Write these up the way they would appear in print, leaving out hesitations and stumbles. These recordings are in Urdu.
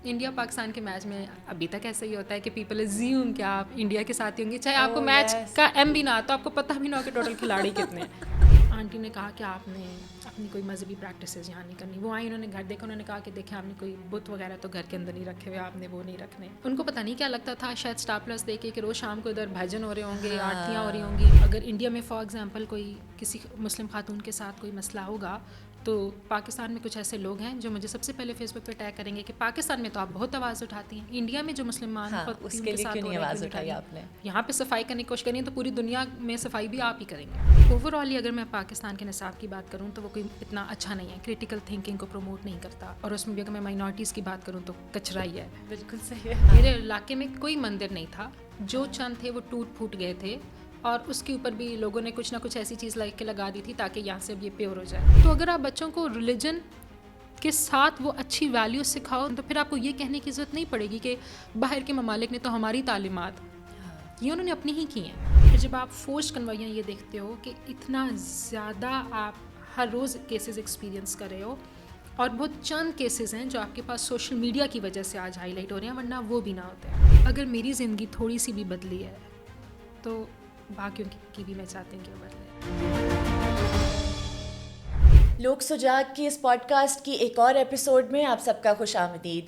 انڈیا پاکستان کے میچ میں ابھی تک ایسا ہی ہوتا ہے کہ پیپل ازیوم کہ آپ انڈیا کے ساتھ ہی ہوں گے, چاہے آپ کو میچ کا ایم بھی نہ آتا, آپ کو پتہ بھی نہ ہو کہ ٹوٹل کھلاڑی کتنے ہیں. آنٹی نے کہا کہ آپ نے اپنی کوئی مذہبی پریکٹسز یہاں نہیں کرنی. وہ آئی, انہوں نے گھر دیکھا, انہوں نے کہا کہ دیکھیں آپ نے کوئی بت وغیرہ تو گھر کے اندر نہیں رکھے ہوئے, آپ نے وہ نہیں رکھنے. ان کو پتہ نہیں کیا لگتا تھا, شاید اسٹار پلس دیکھے کہ روز شام کو ادھر بھجن ہو رہے ہوں گے, آرتیاں ہو رہی ہوں گی. اگر انڈیا میں فار ایگزامپل کوئی کسی مسلم خاتون کے ساتھ کوئی مسئلہ ہوگا تو پاکستان میں کچھ ایسے لوگ ہیں جو مجھے سب سے پہلے فیس بک پہ ٹیگ کریں گے کہ پاکستان میں تو آپ بہت آواز اٹھاتی ہیں, انڈیا میں جو مسلمان خواتین کے ساتھ ہو رہے ہیں کیوں نہیں اٹھا رہی, یہاں پہ صفائی کرنے کی کوشش کریں تو پوری دنیا میں صفائی بھی آپ ہی کریں گے. اوور آل اگر میں پاکستان کے نصاب کی بات کروں تو وہ کوئی اتنا اچھا نہیں ہے, کریٹیکل تھنکنگ کو پروموٹ نہیں کرتا, اور اس میں بھی اگر میں مائنورٹیز کی بات کروں تو کچرا ہی ہے. بالکل صحیح ہے. میرے علاقے میں کوئی مندر نہیں تھا, جو چند تھے وہ ٹوٹ پھوٹ گئے تھے, اور اس کے اوپر بھی لوگوں نے کچھ نہ کچھ ایسی چیز لگا دی تھی تاکہ یہاں سے اب یہ پیور ہو جائے. تو اگر آپ بچوں کو ریلیجن کے ساتھ وہ اچھی ویلیوز سکھاؤ تو پھر آپ کو یہ کہنے کی ضرورت نہیں پڑے گی کہ باہر کے ممالک نے تو ہماری تعلیمات یہ انہوں نے اپنی ہی کی ہیں. پھر جب آپ فورسڈ کنوائیاں یہ دیکھتے ہو کہ اتنا زیادہ آپ ہر روز کیسز ایکسپیرینس کر رہے ہو, اور بہت چند کیسز ہیں جو آپ کے پاس سوشل میڈیا کی وجہ سے آج ہائی لائٹ ہو رہے ہیں, ورنہ وہ بھی نہ ہوتے. اگر میری زندگی تھوڑی سی بھی بدلی ہے تو باقیوں کی بھی میں چاہتی ہوں کہ وہ بدلے. لوک سجاگ کی اس پوڈ کاسٹ کی ایک اور ایپیسوڈ میں آپ سب کا خوش آمدید.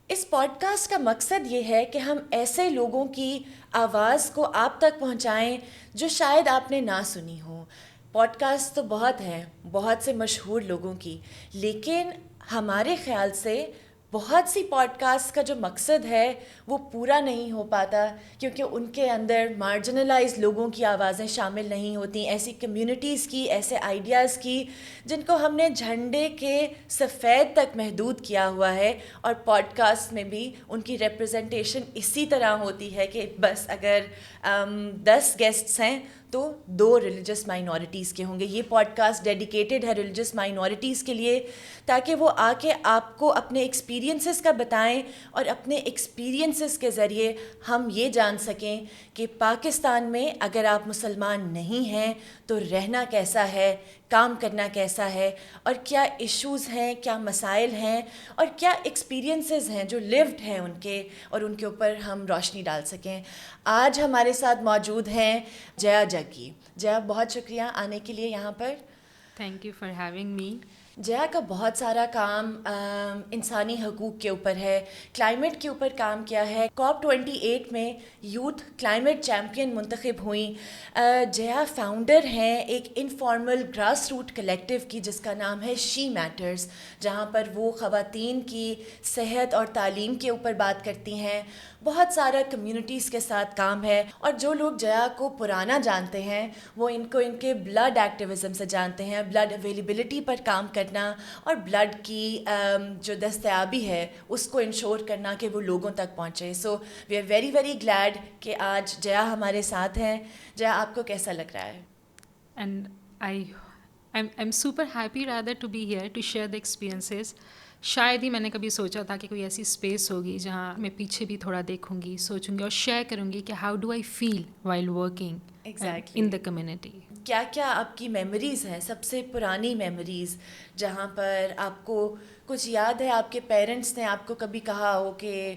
اس پوڈ کاسٹ کا مقصد یہ ہے کہ ہم ایسے لوگوں کی آواز کو آپ تک پہنچائیں جو شاید آپ نے نہ سنی ہو. پوڈ کاسٹ تو بہت ہیں, بہت سے مشہور لوگوں کی, لیکن ہمارے خیال سے بہت سی پوڈ کاسٹ کا جو مقصد ہے وہ پورا نہیں ہو پاتا کیونکہ ان کے اندر مارجنلائز لوگوں کی آوازیں شامل نہیں ہوتی, ایسی کمیونٹیز کی, ایسے آئیڈیاز کی جن کو ہم نے جھنڈے کے سفید تک محدود کیا ہوا ہے. اور پوڈ کاسٹ میں بھی ان کی ریپرزنٹیشن اسی طرح ہوتی ہے کہ بس اگر 10 گیسٹس ہیں تو 2 ریلیجس مائنورٹیز کے ہوں گے. یہ پوڈ کاسٹ ڈیڈیکیٹڈ ہے ریلیجس مائنورٹیز کے لیے تاکہ وہ آ کے آپ کو اپنے ایکسپیرینسز کا بتائیں, اور اپنے ایکسپیرینسز کے ذریعے ہم یہ جان سکیں کہ پاکستان میں اگر آپ مسلمان نہیں ہیں تو رہنا کیسا ہے, کام کرنا کیسا ہے, اور کیا ایشوز ہیں, کیا مسائل ہیں, اور کیا ایکسپیرینسز ہیں جو لیوڈ ہیں ان کے, اور ان کے اوپر ہم روشنی ڈال سکیں. آج ہمارے ساتھ موجود ہیں جیا جگی. جیا, بہت شکریہ آنے کے لیے یہاں پر. Thank you for having me. Jiya کا بہت سارا کام انسانی حقوق کے اوپر ہے, کلائمیٹ کے اوپر کام کیا ہے. COP28 میں یوتھ کلائمیٹ چیمپئن منتخب ہوئیں. جیا فاؤنڈر ہیں ایک انفارمل گراس روٹ کلیکٹیو کی جس کا نام ہے شی میٹرز, جہاں پر وہ خواتین کی صحت اور تعلیم کے اوپر بات کرتی ہیں. بہت سارا کمیونٹیز کے ساتھ کام ہے, اور جو لوگ جیا کو پرانا جانتے ہیں وہ ان کو ان کے بلڈ ایکٹیویزم سے جانتے ہیں, بلڈ اویلیبلٹی پر کام کرنا اور بلڈ کی جو دستیابی ہے اس کو انشور کرنا کہ وہ لوگوں تک پہنچے. So we are very very glad کہ آج جیا ہمارے ساتھ ہیں. جیا, آپ کو کیسا لگ رہا ہے؟ And I'm super happy rather to be here to share the experiences. شاید ہی میں نے کبھی سوچا تھا کہ کوئی ایسی اسپیس ہوگی جہاں میں پیچھے بھی تھوڑا دیکھوں گی, سوچوں گی اور شیئر کروں گی کہ how do I feel while working in the community. کیا کیا آپ کی میموریز ہیں, سب سے پرانی میموریز جہاں پر آپ کو کچھ یاد ہے آپ کے پیرنٹس نے آپ کو کبھی کہا ہو کہ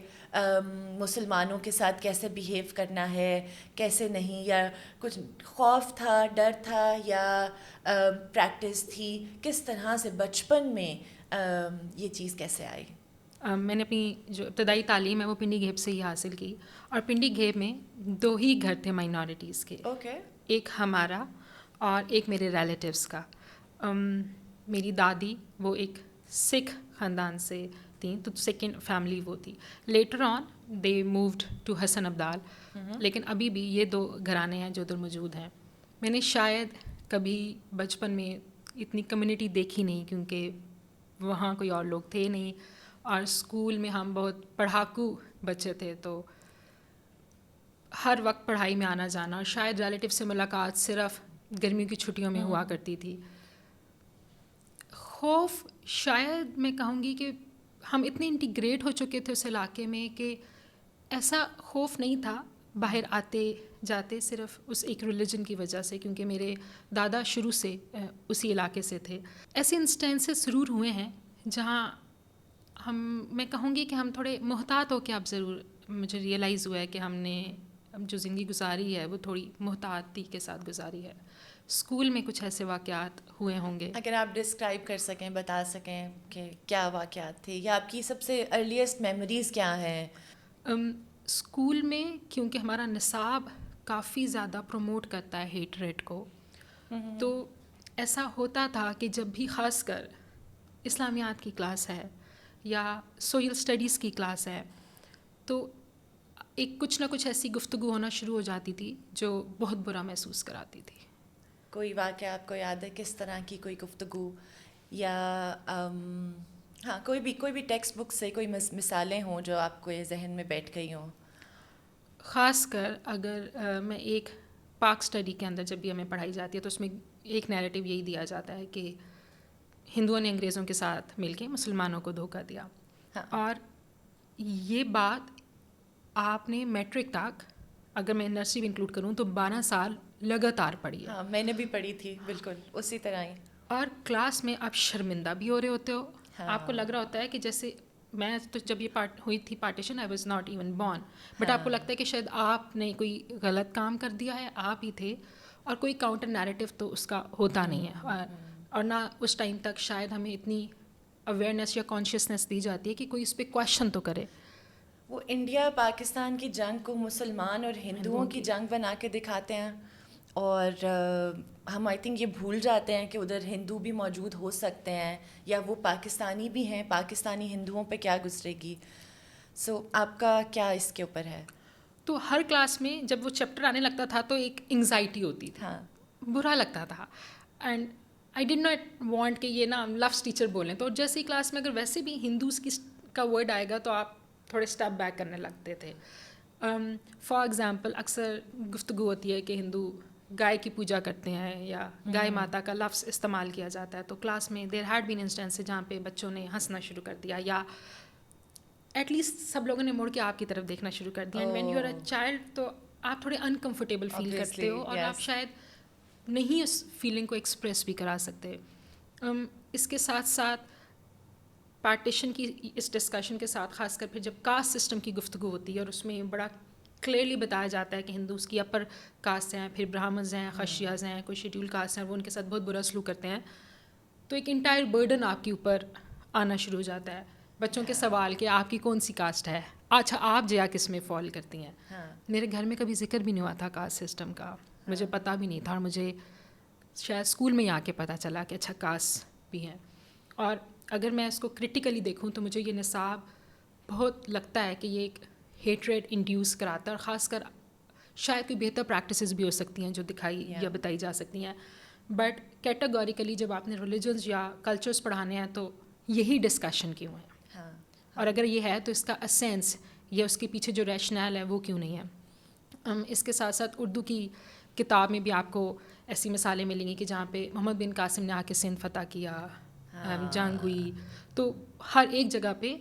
مسلمانوں کے ساتھ کیسے بیہیو کرنا ہے, کیسے نہیں, یا کچھ خوف تھا, ڈر تھا, یا پریکٹس تھی, کس طرح سے بچپن میں یہ چیز کیسے آئی؟ میں نے اپنی جو ابتدائی تعلیم ہے وہ پنڈی گھیب سے ہی حاصل کی, اور پنڈی گھیب میں 2 ہی گھر تھے مائنورٹیز کے, ایک ہمارا اور ایک میرے ریلیٹیوز کا. میری دادی وہ ایک سکھ خاندان سے تھیں, تو سیکنڈ فیملی وہ تھی. Later on they moved to Hasan Abdal, لیکن ابھی بھی یہ 2 گھرانے ہیں جو ادھر موجود ہیں. میں نے شاید کبھی بچپن میں اتنی کمیونٹی دیکھی نہیں کیونکہ وہاں کوئی اور لوگ تھے نہیں, اور اسکول میں ہم بہت پڑھاکو بچے تھے, تو ہر وقت پڑھائی میں آنا جانا, اور شاید ریلیٹیو سے ملاقات صرف گرمیوں کی چھٹیوں میں ہوا کرتی تھی. خوف شاید میں کہوں گی کہ ہم اتنے انٹیگریٹ ہو چکے تھے اس علاقے میں کہ ایسا خوف نہیں تھا باہر آتے جاتے, صرف اس ایک ریلیجن کی وجہ سے, کیونکہ میرے دادا شروع سے اسی علاقے سے تھے. ایسے انسٹینسز ضرور ہوئے ہیں جہاں میں کہوں گی کہ ہم تھوڑے محتاط ہو کے اب ضرور مجھے ریئلائز ہوا ہے کہ ہم نے جو زندگی گزاری ہے وہ تھوڑی محتاطی کے ساتھ گزاری ہے. اسکول میں کچھ ایسے واقعات ہوئے ہوں گے. اگر آپ ڈسکرائب کر سکیں, بتا سکیں کہ کیا واقعات تھے یا آپ کی سب سے ارلیسٹ میموریز کیا ہیں؟ اسکول میں کیونکہ ہمارا نصاب کافی زیادہ پروموٹ کرتا ہے ہیٹ ریٹ کو, تو ایسا ہوتا تھا کہ جب بھی خاص کر اسلامیات کی کلاس ہے یا سوشل اسٹڈیز کی کلاس ہے تو ایک کچھ نہ کچھ ایسی گفتگو ہونا شروع ہو جاتی تھی جو بہت برا محسوس کراتی تھی. کوئی واقعہ آپ کو یاد ہے کس طرح کی کوئی گفتگو یا ہاں کوئی بھی ٹیکسٹ بک سے کوئی مثالیں ہوں جو آپ کو یہ ذہن میں بیٹھ گئی ہوں؟ خاص کر اگر میں ایک پاک اسٹڈی کے اندر جب بھی ہمیں پڑھائی جاتی ہے تو اس میں ایک نیریٹو یہی دیا جاتا ہے کہ ہندوؤں نے انگریزوں کے ساتھ مل کے مسلمانوں کو دھوکہ دیا. اور یہ بات آپ نے میٹرک تک, اگر میں نرسری بھی انکلوڈ کروں تو 12 سال لگاتار پڑھی ہے. ہاں میں نے بھی پڑھی تھی بالکل اسی طرح ہی. اور کلاس میں آپ شرمندہ بھی ہو رہے ہوتے ہو, آپ کو لگ رہا ہوتا ہے کہ جیسے میں تو جب یہ ہوئی تھی partition I was not even born, but آپ کو لگتا ہے کہ شاید آپ نے کوئی غلط کام کر دیا ہے, آپ ہی تھے, اور کوئی کاؤنٹر نیریٹو تو اس کا ہوتا نہیں ہے. اور نہ اس ٹائم تک شاید ہمیں اتنی اویئرنیس یا کانشیسنیس دی جاتی ہے کہ کوئی اس پہ کویشچن تو کرے. وہ انڈیا پاکستان کی جنگ کو مسلمان اور ہندوؤں کی جنگ بنا کے دکھاتے ہیں, اور ہم آئی تھنک یہ بھول جاتے ہیں کہ ادھر ہندو بھی موجود ہو سکتے ہیں یا وہ پاکستانی بھی ہیں, پاکستانی ہندوؤں پہ کیا گزرے گی. سو آپ کا کیا اس کے اوپر ہے؟ تو ہر کلاس میں جب وہ چیپٹر آنے لگتا تھا تو ایک انگزائٹی ہوتی تھی, برا لگتا تھا, and I did not want کہ یہ نا لفظ ٹیچر بولیں. تو جیسے ہی کلاس میں اگر ویسے بھی ہندوز کا ورڈ آئے گا تو آپ تھوڑے اسٹیپ بیک کرنے لگتے تھے. فار ایگزامپل اکثر گفتگو ہوتی ہے کہ ہندو گائے کی پوجا کرتے ہیں یا گائے ماتا کا لفظ استعمال کیا جاتا ہے, تو کلاس میں دیر ہیڈ بین انسٹینس جہاں پہ بچوں نے ہنسنا شروع کر دیا یا ایٹ لیسٹ سب لوگوں نے مڑ کے آپ کی طرف دیکھنا شروع کر دیا. And when you are a child تو آپ تھوڑے انکمفرٹیبل فیل کرتے ہو اور آپ شاید نہیں اس فیلنگ کو ایکسپریس بھی کرا سکتے. اس کے ساتھ ساتھ پارٹیشن کی اس ڈسکشن کے ساتھ خاص کر پھر جب کاسٹ سسٹم کی گفتگو ہوتی ہے اور اس میں بڑا کلیئرلی بتایا جاتا ہے کہ ہندوز کی اپر کاسٹ ہیں, پھر برہمنز ہیں, خشیاز ہیں, کوئی شیڈیول کاسٹ ہیں, وہ ان کے ساتھ بہت برا سلوک کرتے ہیں, تو ایک انٹائر برڈن آپ کے اوپر آنا شروع ہو جاتا ہے. بچوں کے سوال کہ آپ کی کون سی کاسٹ ہے, اچھا آپ جیا کس میں فال کرتی ہیں. میرے گھر میں کبھی ذکر بھی نہیں ہوا تھا کاسٹ سسٹم کا, مجھے پتہ بھی نہیں تھا, اور مجھے شاید اسکول میں ہی آ کے پتہ چلا کہ اچھا کاسٹ بھی ہیں. اور اگر میں اس کو کرٹیکلی دیکھوں تو مجھے یہ نصاب بہت لگتا ہے کہ یہ ایک ہیٹریڈ انڈیوس کراتا ہے, اور خاص کر شاید کوئی بہتر پریکٹسز بھی ہو سکتی ہیں جو دکھائی یا بتائی جا سکتی ہیں, بٹ کیٹیگوریکلی جب آپ نے ریلیجنز یا کلچرز پڑھانے ہیں تو یہی ڈسکشن کیوں ہے, اور اگر یہ ہے تو اس کا اسینس یا اس کے پیچھے جو ریشنل ہے وہ کیوں نہیں ہے. اس کے ساتھ ساتھ اردو کی کتاب میں بھی آپ کو ایسی مثالیں ملیں گی کہ جہاں پہ محمد بن قاسم نے آ کے سندھ فتح کیا, جنگ ہوئی, تو ہر ایک جگہ پہ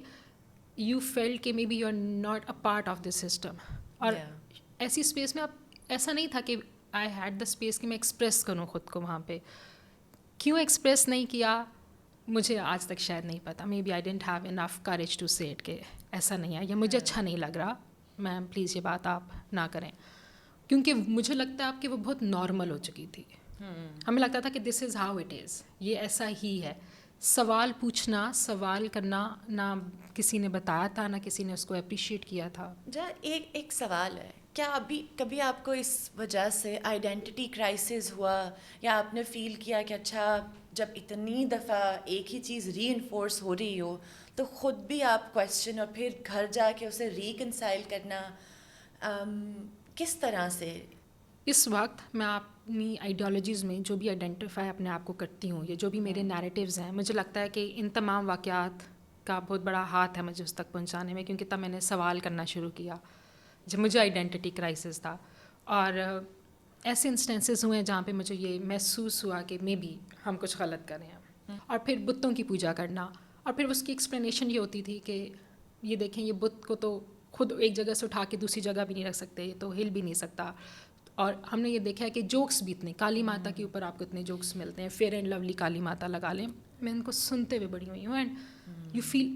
یو فیل کہ maybe you are not a part of this system. اور ایسی اسپیس میں اب ایسا نہیں تھا کہ آئی ہیڈ دا اسپیس کہ میں ایکسپریس کروں خود کو وہاں پہ. کیوں ایکسپریس نہیں کیا مجھے آج تک شاید نہیں پتہ. Maybe I don't have enough courage to say it کہ ایسا نہیں ہے یا مجھے اچھا نہیں لگ رہا. میم پلیز یہ بات آپ نہ کریں, کیونکہ مجھے لگتا ہے آپ کہ وہ بہت نارمل ہو چکی تھی. ہمیں لگتا تھا کہ دس از ہاؤ اٹ از, یہ ایسا ہی ہے. سوال پوچھنا, سوال کرنا نہ کسی نے بتایا تھا نہ کسی نے اس کو اپریشیٹ کیا تھا. ایک سوال ہے, کیا ابھی کبھی آپ کو اس وجہ سے آئیڈینٹی کرائسس ہوا یا آپ نے فیل کیا کہ اچھا جب اتنی دفعہ ایک ہی چیز ری انفورس ہو رہی ہو تو خود بھی آپ کویسچن اور پھر گھر جا کے اسے ریکنسائل کرنا کس طرح سے؟ اس وقت میں اپنی آئیڈیالوجیز میں جو بھی آئیڈینٹیفائی اپنے آپ کو کرتی ہوں, یہ جو بھی میرے نیریٹیوز ہیں, مجھے لگتا ہے کہ ان تمام واقعات کا بہت بڑا ہاتھ ہے مجھے اس تک پہنچانے میں, کیونکہ تب میں نے سوال کرنا شروع کیا جب مجھے آئیڈینٹی کرائسس تھا. اور ایسے انسٹنسز ہوئے ہیں جہاں پہ مجھے یہ محسوس ہوا کہ مے بی ہم کچھ غلط کر رہے ہیں. اور پھر بتوں کی پوجا کرنا, اور پھر اس کی ایکسپلینیشن یہ ہوتی تھی کہ یہ دیکھیں یہ بت کو تو خود ایک جگہ سے اٹھا کے دوسری جگہ بھی نہیں رکھ سکتے, یہ تو ہل بھی نہیں سکتا. اور ہم نے یہ دیکھا ہے کہ جوکس بھی اتنے, کالی ماتا کے اوپر آپ کو اتنے جوکس ملتے ہیں, فیئر اینڈ لولی کالی ماتا لگا لیں, میں ان کو سنتے ہوئے بڑی ہوئی ہوں, اینڈ یو فیل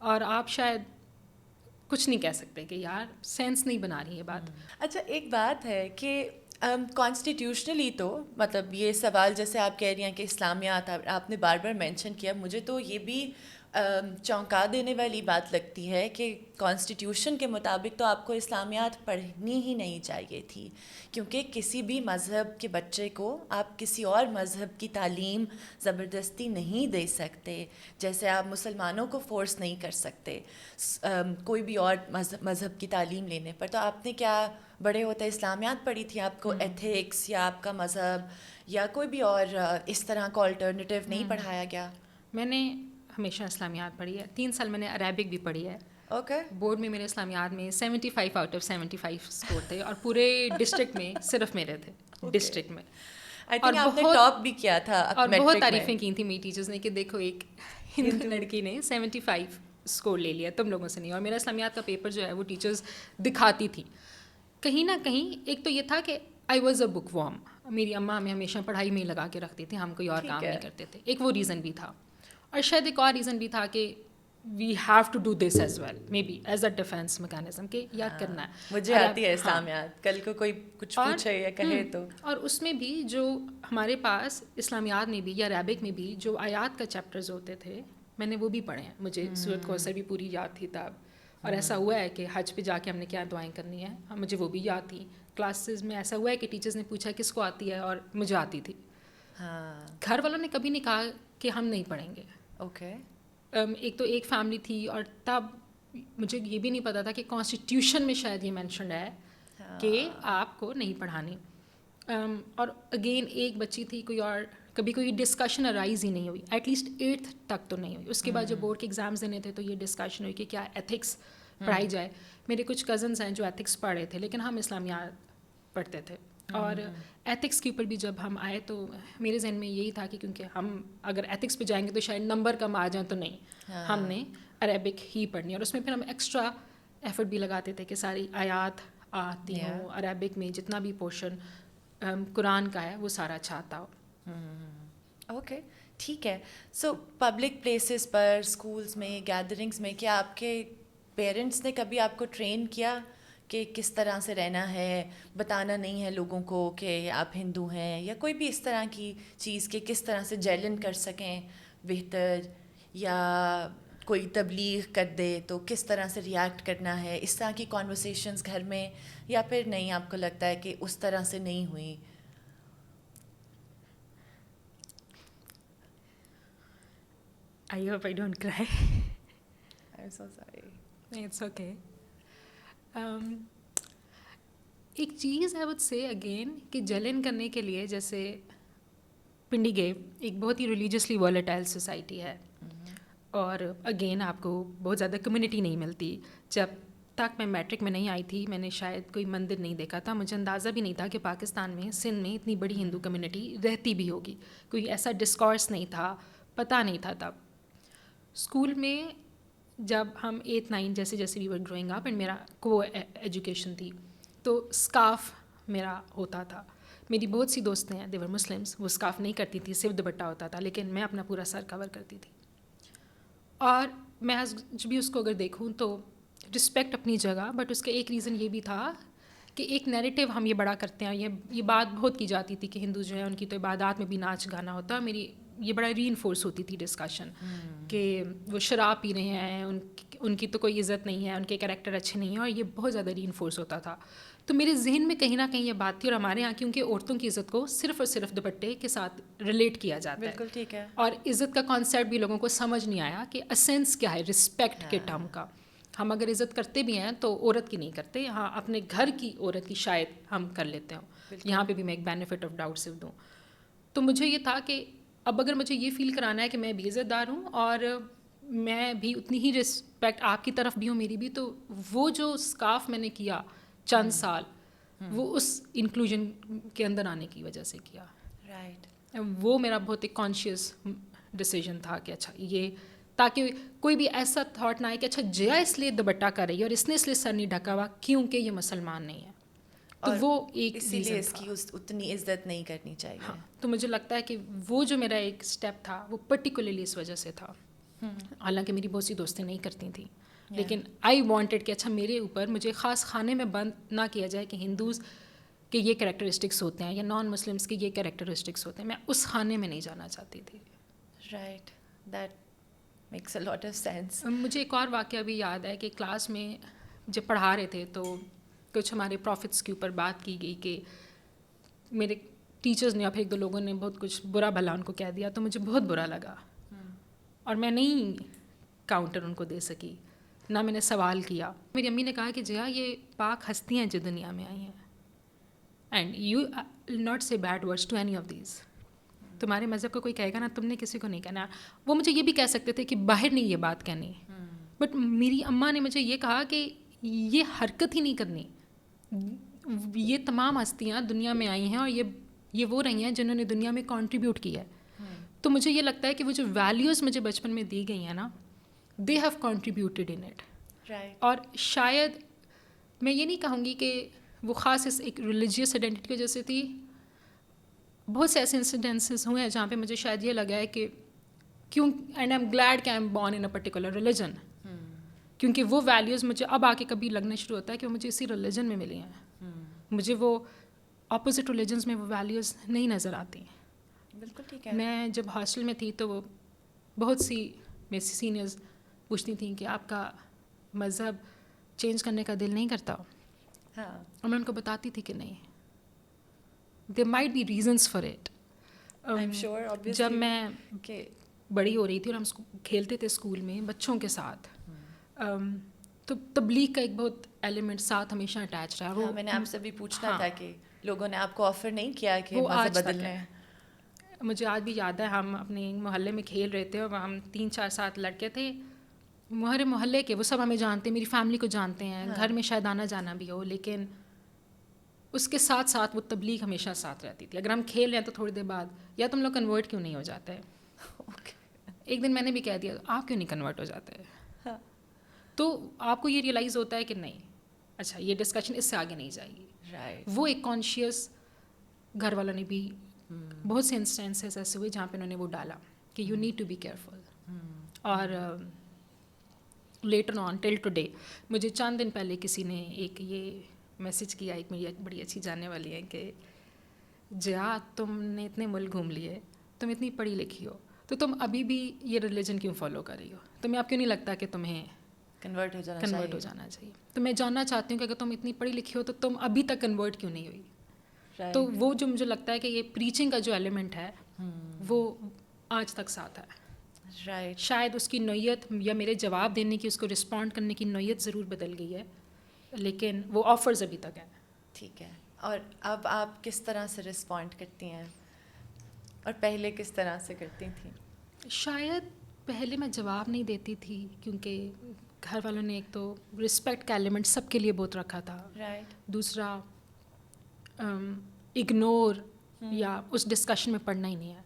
اور آپ شاید کچھ نہیں کہہ سکتے کہ یار سینس نہیں بنا رہی یہ بات. اچھا ایک بات ہے کہ کانسٹیٹیوشنلی تو مطلب یہ سوال جیسے آپ کہہ رہی ہیں کہ اسلامیات آپ نے بار بار مینشن کیا, مجھے تو یہ بھی چونکا دینے والی بات لگتی ہے کہ کانسٹیٹیوشن کے مطابق تو آپ کو اسلامیات پڑھنی ہی نہیں چاہیے تھی, کیونکہ کسی بھی مذہب کے بچے کو آپ کسی اور مذہب کی تعلیم زبردستی نہیں دے سکتے, جیسے آپ مسلمانوں کو فورس نہیں کر سکتے کوئی بھی اور مذہب کی تعلیم لینے پر. تو آپ نے کیا بڑے ہوتے اسلامیات پڑھی تھی, آپ کو ایتھکس یا آپ کا مذہب یا کوئی بھی اور اس طرح کا آلٹرنیٹیو نہیں پڑھایا گیا؟ میں نے ہمیشہ اسلامیات پڑھی ہے, 3 سال میں نے عربک بھی پڑھی ہے. اوکے. بورڈ میں میرے اسلامیات میں 75 آؤٹ آف 75 اسکور تھے, اور پورے ڈسٹرکٹ میں صرف میرے تھے ڈسٹرکٹ میں. اور آپ نے ٹاپ بھی کیا تھا, اور بہت تعریفیں کی تھیں میری ٹیچرز نے کہ دیکھو ایک ہندو لڑکی نے 75 اسکور لے لیا, تم لوگوں سے نہیں. اور میرا اسلامیات کا پیپر جو ہے وہ ٹیچرز دکھاتی تھی. کہیں نہ کہیں ایک تو یہ تھا کہ I was a book warm, میری اماں ہمیں ہمیشہ پڑھائی میں ہی لگا کے رکھتی تھی, ہم کوئی اور کام نہیں کرتے تھے. ایک وہ ریزن بھی تھا, اور شاید ایک اور ریزن بھی تھا کہ we have to do this as well, maybe as a defence mechanism کہ یاد کرنا ہے. مجھے آتی ہے اسلامیات, کل کو کوئی کچھ پوچھے یا کہے تو. اور اس میں بھی جو ہمارے پاس اسلامیات میں بھی یا عربک میں بھی جو آیات کا چیپٹرز ہوتے تھے, میں نے وہ بھی پڑھے ہیں. مجھے سورۃ کوثر بھی پوری یاد تھی تب, اور ایسا ہوا ہے کہ حج پہ جا کے ہم نے کیا دعائیں کرنی ہیں, مجھے وہ بھی یاد تھی. کلاسز میں ایسا ہوا ہے کہ ٹیچرز نے پوچھا کس کو آتی ہے, اور مجھے آتی تھی. گھر والوں نے کبھی نہیں کہا کہ ہم نہیں پڑھیں گے. اوکے. ایک تو ایک فیملی تھی, اور تب مجھے یہ بھی نہیں پتا تھا کہ کانسٹیٹیوشن میں شاید یہ مینشنڈ ہے کہ آپ کو نہیں پڑھانی. اور اگین ایک بچی تھی, کوئی اور کبھی کوئی ڈسکشن ارائز ہی نہیں ہوئی, ایٹ لیسٹ 8th تک تو نہیں ہوئی. اس کے بعد جب بورڈ کے ایگزامز دینے تھے تو یہ ڈسکشن ہوئی کہ کیا ایتھکس پڑھائی جائے. میرے کچھ کزنس ہیں جو ایتھکس پڑھ رہے تھے, لیکن ہم اسلامیات پڑھتے تھے. اور ایتھکس کے اوپر بھی جب ہم آئے تو میرے ذہن میں یہی تھا کہ کیونکہ ہم اگر ایتھکس پہ جائیں گے تو شاید نمبر کم آ جائیں, تو نہیں, ہم نے عربک ہی پڑھنی. اور اس میں پھر ہم ایکسٹرا ایفرٹ بھی لگاتے تھے کہ ساری آیات آتی ہوں عربک میں, جتنا بھی پورشن قرآن کا ہے وہ سارا اچھا آتا ہو. اوکے ٹھیک ہے. سو پبلک پلیسز پر, اسکولس میں, گیدرنگس میں, کیا آپ کے پیرنٹس نے کبھی آپ کو ٹرین کیا کہ کس طرح سے رہنا ہے, بتانا نہیں ہے لوگوں کو کہ آپ ہندو ہیں, یا کوئی بھی اس طرح کی چیز کہ کس طرح سے جیلن کر سکیں بہتر, یا کوئی تبلیغ کر دے تو کس طرح سے ریئیکٹ کرنا ہے, اس طرح کی کانورسیشنز گھر میں, یا پھر نہیں آپ کو لگتا ہے کہ اس طرح سے نہیں ہوئی؟ I hope I don't cry. I'm so sorry. It's okay. ایک چیز I would say again کہ جلن کرنے کے لیے, جیسے پنڈی گیو ایک بہت ہی ریلیجیسلی volatile سوسائٹی ہے, اور اگین آپ کو بہت زیادہ کمیونٹی نہیں ملتی. جب تک میں میٹرک میں نہیں آئی تھی میں نے شاید کوئی مندر نہیں دیکھا تھا, مجھے اندازہ بھی نہیں تھا کہ پاکستان میں سندھ میں اتنی بڑی ہندو کمیونٹی رہتی بھی ہوگی. کوئی ایسا ڈسکورس نہیں تھا, پتہ نہیں تھا تب. اسکول میں جب ہم 8th 9th جیسے جیسے وی ور گروئنگ اپ, اینڈ میرا کو ایجوکیشن تھی, تو اسکارف میرا ہوتا تھا. میری بہت سی دوستیں ہیں, دے ور مسلمس, وہ اسکارف نہیں کرتی تھی, صرف دوپٹہ ہوتا تھا, لیکن میں اپنا پورا سر کور کرتی تھی. اور میں آج بھی اس کو اگر دیکھوں تو رسپیکٹ اپنی جگہ, بٹ اس کا ایک ریزن یہ بھی تھا کہ ایک نیریٹیو ہم یہ بڑا کرتے ہیں, یہ بات بہت کی جاتی تھی کہ ہندو جو ہے ان کی تو عبادات میں بھی ناچ گانا ہوتا ہے. میری یہ بڑا ری انفورس ہوتی تھی ڈسکشن کہ وہ شراب پی رہے ہیں, ان کی تو کوئی عزت نہیں ہے, ان کے کریکٹر اچھے نہیں ہیں, اور یہ بہت زیادہ ری انفورس ہوتا تھا. تو میرے ذہن میں کہیں نہ کہیں یہ بات تھی, اور ہمارے یہاں کیونکہ عورتوں کی عزت کو صرف اور صرف دوپٹے کے ساتھ ریلیٹ کیا جاتا ہے. بالکل ٹھیک ہے. اور عزت کا کانسیپٹ بھی لوگوں کو سمجھ نہیں آیا کہ اسینس کیا ہے رسپیکٹ کے ٹرم کا. ہم اگر عزت کرتے بھی ہیں تو عورت کی نہیں کرتے, ہاں اپنے گھر کی عورت کی شاید ہم کر لیتے ہوں. یہاں پہ بھی میں ایک بینیفٹ آف ڈاؤٹ صرف دوں. تو مجھے یہ تھا کہ اب اگر مجھے یہ فیل کرانا ہے کہ میں بھی عزت دار ہوں اور میں بھی اتنی ہی رسپیکٹ آپ کی طرف بھی ہوں میری بھی, تو وہ جو اسکارف میں نے کیا چند سال, وہ اس انکلوژن کے اندر آنے کی وجہ سے کیا. رائٹ. وہ میرا بہت ایک کانشیس ڈیسیژن تھا کہ اچھا یہ, تاکہ کوئی بھی ایسا تھاٹ نہ آئے کہ اچھا جیا اس لیے دوپٹہ کر رہی ہے اور اس نے اس لیے سر نہیں ڈھکا ہوا کیونکہ یہ مسلمان نہیں ہے. تو وہ ایک اسی لیے اس کی اتنی عزت نہیں کرنی چاہیے. ہاں, تو مجھے لگتا ہے کہ وہ جو میرا ایک اسٹیپ تھا وہ پرٹیکولرلی اس وجہ سے تھا. حالانکہ میری بہت سی دوستیں نہیں کرتی تھیں, لیکن آئی وانٹیڈ کہ اچھا میرے اوپر مجھے خاص خانے میں بند نہ کیا جائے کہ ہندوز کے یہ کریکٹرسٹکس ہوتے ہیں یا نان مسلمس کے یہ کریکٹرسٹکس ہوتے ہیں. میں اس خانے میں نہیں جانا چاہتی تھی. Right, that makes a lot of sense. مجھے ایک اور واقعہ بھی یاد ہے کہ کلاس میں جب پڑھا رہے تھے تو کچھ ہمارے پروفٹس کے اوپر بات کی گئی کہ میرے ٹیچرز نے یا پھر ایک دو لوگوں نے بہت کچھ برا بھلا ان کو کہہ دیا, تو مجھے بہت برا لگا اور میں نہیں کاؤنٹر ان کو دے سکی, نہ میں نے سوال کیا. میری امی نے کہا کہ جیا یہ پاک ہستیاں ہیں جو دنیا میں آئی ہیں, and you not say bad words to any of these. تمہارے مذہب کو کوئی کہے گا نا, تم نے کسی کو نہیں کہنا. وہ مجھے یہ بھی کہہ سکتے تھے کہ باہر نہیں یہ بات کہنی, بٹ میری اماں نے مجھے یہ کہا کہ یہ حرکت ہی نہیں کرنی. یہ تمام ہستیاں دنیا میں آئی ہیں اور یہ وہ رہی ہیں جنہوں نے دنیا میں کنٹریبیوٹ کیا ہے. تو مجھے یہ لگتا ہے کہ وہ جو ویلیوز مجھے بچپن میں دی گئی ہیں نا, they have contributed in it. اور شاید میں یہ نہیں کہوں گی کہ وہ خاص اس ایک ریلیجیس آئیڈینٹی کی وجہ سے تھی. بہت سے ایسے انسیڈنسز ہوئے ہیں جہاں پہ مجھے شاید یہ لگا ہے کہ کیوں, اینڈ آئی ایم گلیڈ کہ آئی am born in a particular religion, کیونکہ وہ ویلیوز مجھے اب آ کے کبھی لگنا شروع ہوتا ہے کہ وہ مجھے اسی ریلیجن میں ملی ہیں. مجھے وہ اپوزٹ ریلیجنس میں وہ ویلیوز نہیں نظر آتی. بالکل ٹھیک ہے. میں جب ہاسٹل میں تھی تو وہ بہت سی میری سینئرز پوچھتی تھیں کہ آپ کا مذہب چینج کرنے کا دل نہیں کرتا, اور میں ان کو بتاتی تھی کہ نہیں, there might be reasons for it. جب میں بڑی ہو رہی تھی اور ہم کھیلتے تھے اسکول میں بچوں کے ساتھ, تو تبلیغ کا ایک بہت ایلیمنٹ ساتھ ہمیشہ اٹیچ رہا. میں نے آپ سے بھی پوچھنا تھا کہ لوگوں نے آپ کو آفر نہیں کیا کہ مذہب بدلنا ہے؟ مجھے آج بھی یاد ہے, ہم اپنے محلے میں کھیل رہے تھے اور ہم 3-4-7 لڑکے تھے ہمارے محلے کے, وہ سب ہمیں جانتے ہیں, میری فیملی کو جانتے ہیں, گھر میں شاید آنا جانا بھی ہو, لیکن اس کے ساتھ ساتھ وہ تبلیغ ہمیشہ ساتھ رہتی تھی. اگر ہم کھیل رہے ہیں تو تھوڑی دیر بعد, یا تم لوگ کنورٹ کیوں نہیں ہو جاتے. ایک دن میں نے بھی کہہ دیا, آپ کیوں نہیں کنورٹ ہو جاتے. تو آپ کو یہ ریئلائز ہوتا ہے کہ نہیں, اچھا یہ ڈسکشن اس سے آگے نہیں جائے گی. وہ ایک کانشیس, گھر والوں نے بھی بہت سے انسٹینسز ایسے ہوئے جہاں پہ انہوں نے وہ ڈالا کہ you need to be careful. اور لیٹر آن ٹل ٹوڈے مجھے چند دن پہلے کسی نے ایک یہ میسج کیا, ایک میری بڑی اچھی جاننے والی ہے, کہ جیا تم نے اتنے ملک گھوم لیے, تم اتنی پڑھی لکھی ہو, تو تم ابھی بھی یہ ریلیجن کیوں فالو کر رہی ہو, تمہیں آپ کیوں نہیں لگتا کہ تمہیں کنورٹ ہو جانا چاہیے. تو میں جاننا چاہتی ہوں کہ اگر تم اتنی پڑھی لکھی ہو تو تم ابھی تک کنورٹ کیوں نہیں ہوئی. تو وہ جو مجھے لگتا ہے کہ یہ پریچنگ کا جو ایلیمنٹ ہے وہ آج تک ساتھ ہے. شاید اس کی نوعیت یا میرے جواب دینے کی, اس کو رسپونڈ کرنے کی نوعیت ضرور بدل گئی ہے, لیکن وہ آفرز ابھی تک ہیں. ٹھیک ہے. اور اب آپ کس طرح سے رسپونڈ کرتی ہیں, اور پہلے کس طرح سے کرتی تھیں؟ شاید پہلے میں جواب نہیں دیتی تھی کیونکہ گھر والوں نے ایک تو رسپیکٹ کا ایلیمنٹ سب کے لیے بہت رکھا تھا. دوسرا اگنور یا اس ڈسکشن میں پڑھنا ہی نہیں ہے.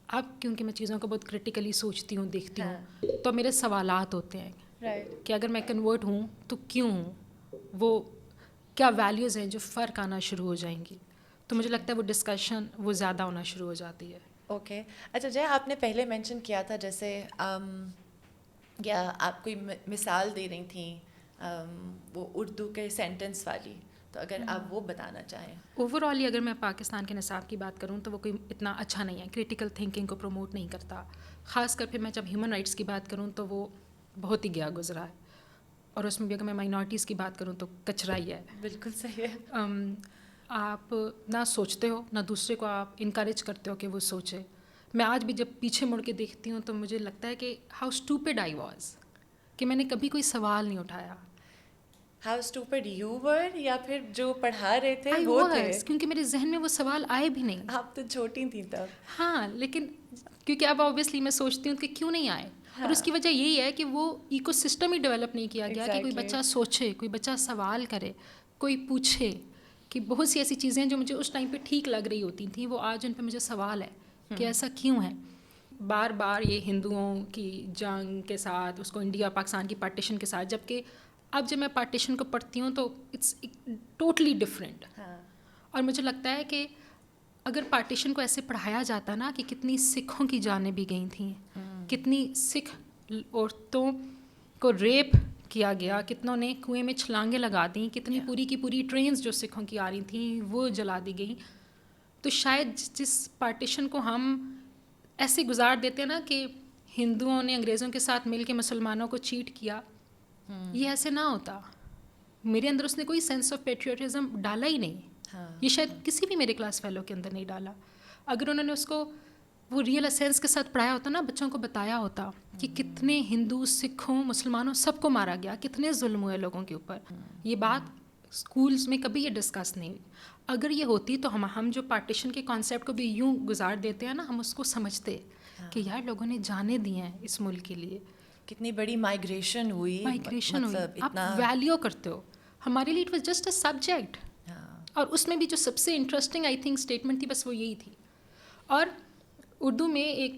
اب کیونکہ میں چیزوں کو بہت کرٹیکلی سوچتی ہوں, دیکھتی ہوں, تو میرے سوالات ہوتے ہیں کہ اگر میں کنورٹ ہوں تو کیوں ہوں, وہ کیا ویلیوز ہیں جو فرق آنا شروع ہو جائیں گی. تو مجھے لگتا ہے وہ ڈسکشن وہ زیادہ ہونا شروع ہو جاتی ہے. اوکے. اچھا جی, آپ نے پہلے مینشن کیا تھا جیسے یا آپ کوئی مثال دے رہی تھیں وہ اردو کے سینٹنس والی, تو اگر آپ وہ بتانا چاہیں. اوور آل اگر میں پاکستان کے نصاب کی بات کروں تو وہ کوئی اتنا اچھا نہیں ہے, کریٹیکل تھنکنگ کو پروموٹ نہیں کرتا. خاص کر پھر میں جب ہیومن رائٹس کی بات کروں تو وہ بہت ہی گیا گزرا ہے, اور اس میں بھی اگر میں مائنورٹیز کی بات کروں تو کچرا ہی ہے. بالکل صحیح ہے. آپ نہ سوچتے ہو نہ دوسرے کو آپ انکریج کرتے ہو کہ وہ سوچے. میں آج بھی جب پیچھے مڑ کے دیکھتی ہوں تو مجھے لگتا ہے کہ ہاؤ اسٹوپڈ آئی واز, کہ میں نے کبھی کوئی سوال نہیں اٹھایا. ہاؤ اسٹوپڈ یو ور, یا پھر جو پڑھا رہے تھے وہ تھے؟ کیونکہ میرے ذہن میں وہ سوال آئے بھی نہیں. آپ تو چھوٹی تھیں تب. ہاں, لیکن کیونکہ اب آبویسلی میں سوچتی ہوں کہ کیوں نہیں آئے, اور اس کی وجہ یہی ہے کہ وہ ایکو سسٹم ہی ڈیولپ نہیں کیا گیا کہ کوئی بچہ سوچے, کوئی بچہ سوال کرے, کوئی پوچھے. کہ بہت سی ایسی چیزیں جو مجھے اس ٹائم پہ ٹھیک لگ رہی ہوتی تھیں, وہ آج ان پہ مجھے سوال ہے کہ ایسا کیوں ہے. بار بار یہ ہندوؤں کی جنگ کے ساتھ, اس کو انڈیا پاکستان کی پارٹیشن کے ساتھ, جبکہ اب جب میں پارٹیشن کو پڑھتی ہوں تو اٹس ٹوٹلی ڈفرینٹ. اور مجھے لگتا ہے کہ اگر پارٹیشن کو ایسے پڑھایا جاتا نا کہ کتنی سکھوں کی جانیں بھی گئی تھیں, کتنی سکھ عورتوں کو ریپ کیا گیا, کتنوں نے کنویں میں چھلانگیں لگا دیں, کتنی پوری کی پوری ٹرینز جو سکھوں کی آ رہی تھیں وہ جلا دی گئیں. تو شاید جس پارٹیشن کو ہم ایسے گزار دیتے ہیں نا کہ ہندوؤں نے انگریزوں کے ساتھ مل کے مسلمانوں کو چیٹ کیا, یہ ایسے نہ ہوتا. میرے اندر اس نے کوئی سینس آف پیٹریوٹزم ڈالا ہی نہیں. یہ شاید کسی بھی میرے کلاس فیلو کے اندر نہیں ڈالا. اگر انہوں نے اس کو وہ ریئل سینس کے ساتھ پڑھایا ہوتا نا, بچوں کو بتایا ہوتا کہ کتنے ہندو, سکھوں, مسلمانوں سب کو مارا گیا, کتنے ظلم ہوئے لوگوں کے اوپر, یہ بات اسکولس میں کبھی یہ ڈسکس نہیں ہوئی. اگر یہ ہوتی تو ہم جو پارٹیشن کے کانسیپٹ کو بھی یوں گزار دیتے ہیں نا, ہم اس کو سمجھتے کہ یار لوگوں نے جانے دی ہیں اس ملک کے لیے, کتنی بڑی مائگریشن ہوئی, آپ ویلیو کرتے ہو. ہمارے لیے it was just a subject. اور اس میں بھی جو سب سے انٹرسٹنگ آئی تھنک اسٹیٹمنٹ تھی بس وہ یہی تھی. اور اردو میں ایک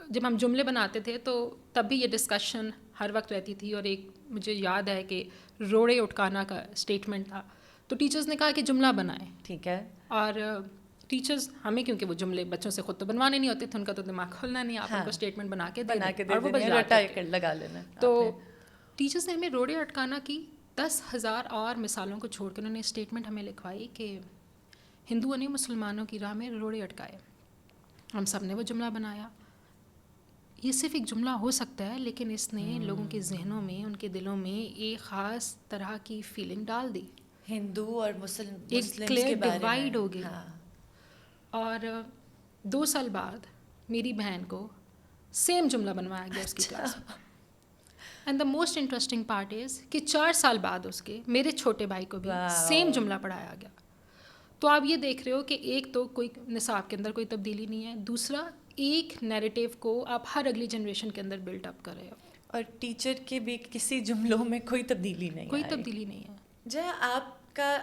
جب ہم جملے بناتے تھے تو تب بھی یہ ڈسکشن ہر وقت رہتی تھی. اور ایک مجھے یاد ہے کہ روڑے اٹکانا کا اسٹیٹمنٹ تھا, تو ٹیچرز نے کہا کہ جملہ بنائیں. ٹھیک ہے. اور ٹیچرز ہمیں, کیونکہ وہ جملے بچوں سے خود تو بنوانے نہیں ہوتے تھے, ان کا تو دماغ کھولنا نہیں, آپ ان کو اسٹیٹمنٹ بنا کے دے دیں اور وہ لگا لینا. تو ٹیچرز نے ہمیں روڑے اٹکانا کی 10,000 اور مثالوں کو چھوڑ کے انہوں نے اسٹیٹمنٹ ہمیں لکھوائی کہ ہندوؤں نے مسلمانوں کی راہ میں روڑے اٹکائے. ہم سب نے وہ جملہ بنایا. یہ صرف ایک جملہ ہو سکتا ہے, لیکن اس نے لوگوں کے ذہنوں میں, ان کے دلوں میں ایک خاص طرح کی فیلنگ ڈال دی. ہندو اور مسلم ایک کلیئر ڈیوائڈ ہو گئی. اور 2 سال بعد میری بہن کو سیم جملہ بنوایا گیا اس کی کلاس میں. And the most interesting part is کہ 4 سال بعد اس کے میرے چھوٹے بھائی کو بھی سیم جملہ پڑھایا گیا. تو آپ یہ دیکھ رہے ہو کہ ایک تو کوئی نصاب کے اندر کوئی تبدیلی نہیں ہے, دوسرا ایک نیریٹیو کو آپ ہر اگلی جنریشن کے اندر بلڈ اپ کر رہے ہو. اور ٹیچر کے بھی کسی جملوں میں کوئی تبدیلی نہیں, کوئی تبدیلی نہیں ہے.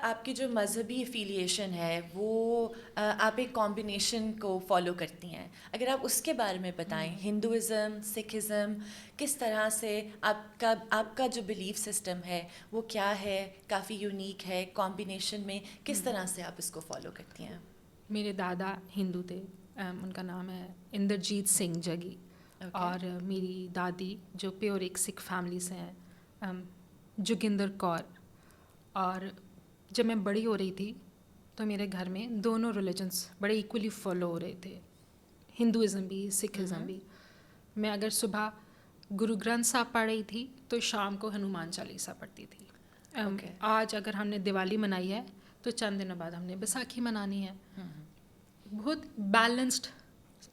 آپ کی جو مذہبی افیلیشن ہے وہ آپ ایک کمبینیشن کو فالو کرتی ہیں, اگر آپ اس کے بارے میں بتائیں, ہندوازم, سکھزم, کس طرح سے آپ کا جو بلیف سسٹم ہے وہ کیا ہے, کافی یونیک ہے, کمبینیشن میں کس طرح سے آپ اس کو فالو کرتی ہیں؟ میرے دادا ہندو تھے, ان کا نام ہے اندرجیت سنگھ جگی. اور میری دادی جو پیور ایک سکھ فیملی سے ہیں, جوگندر کور. اور جب میں بڑی ہو رہی تھی تو میرے گھر میں دونوں ریلیجنس بڑے ایکولی فالو ہو رہے تھے, ہندوازم بھی, سکھزم بھی. میں اگر صبح گرو گرنتھ صاحب پڑھ رہی تھی تو شام کو ہنومان چالیسا پڑھتی تھی. آج اگر ہم نے دیوالی منائی ہے تو چند دنوں بعد ہم نے بیساکھی منانی ہے. بہت بیلنسڈ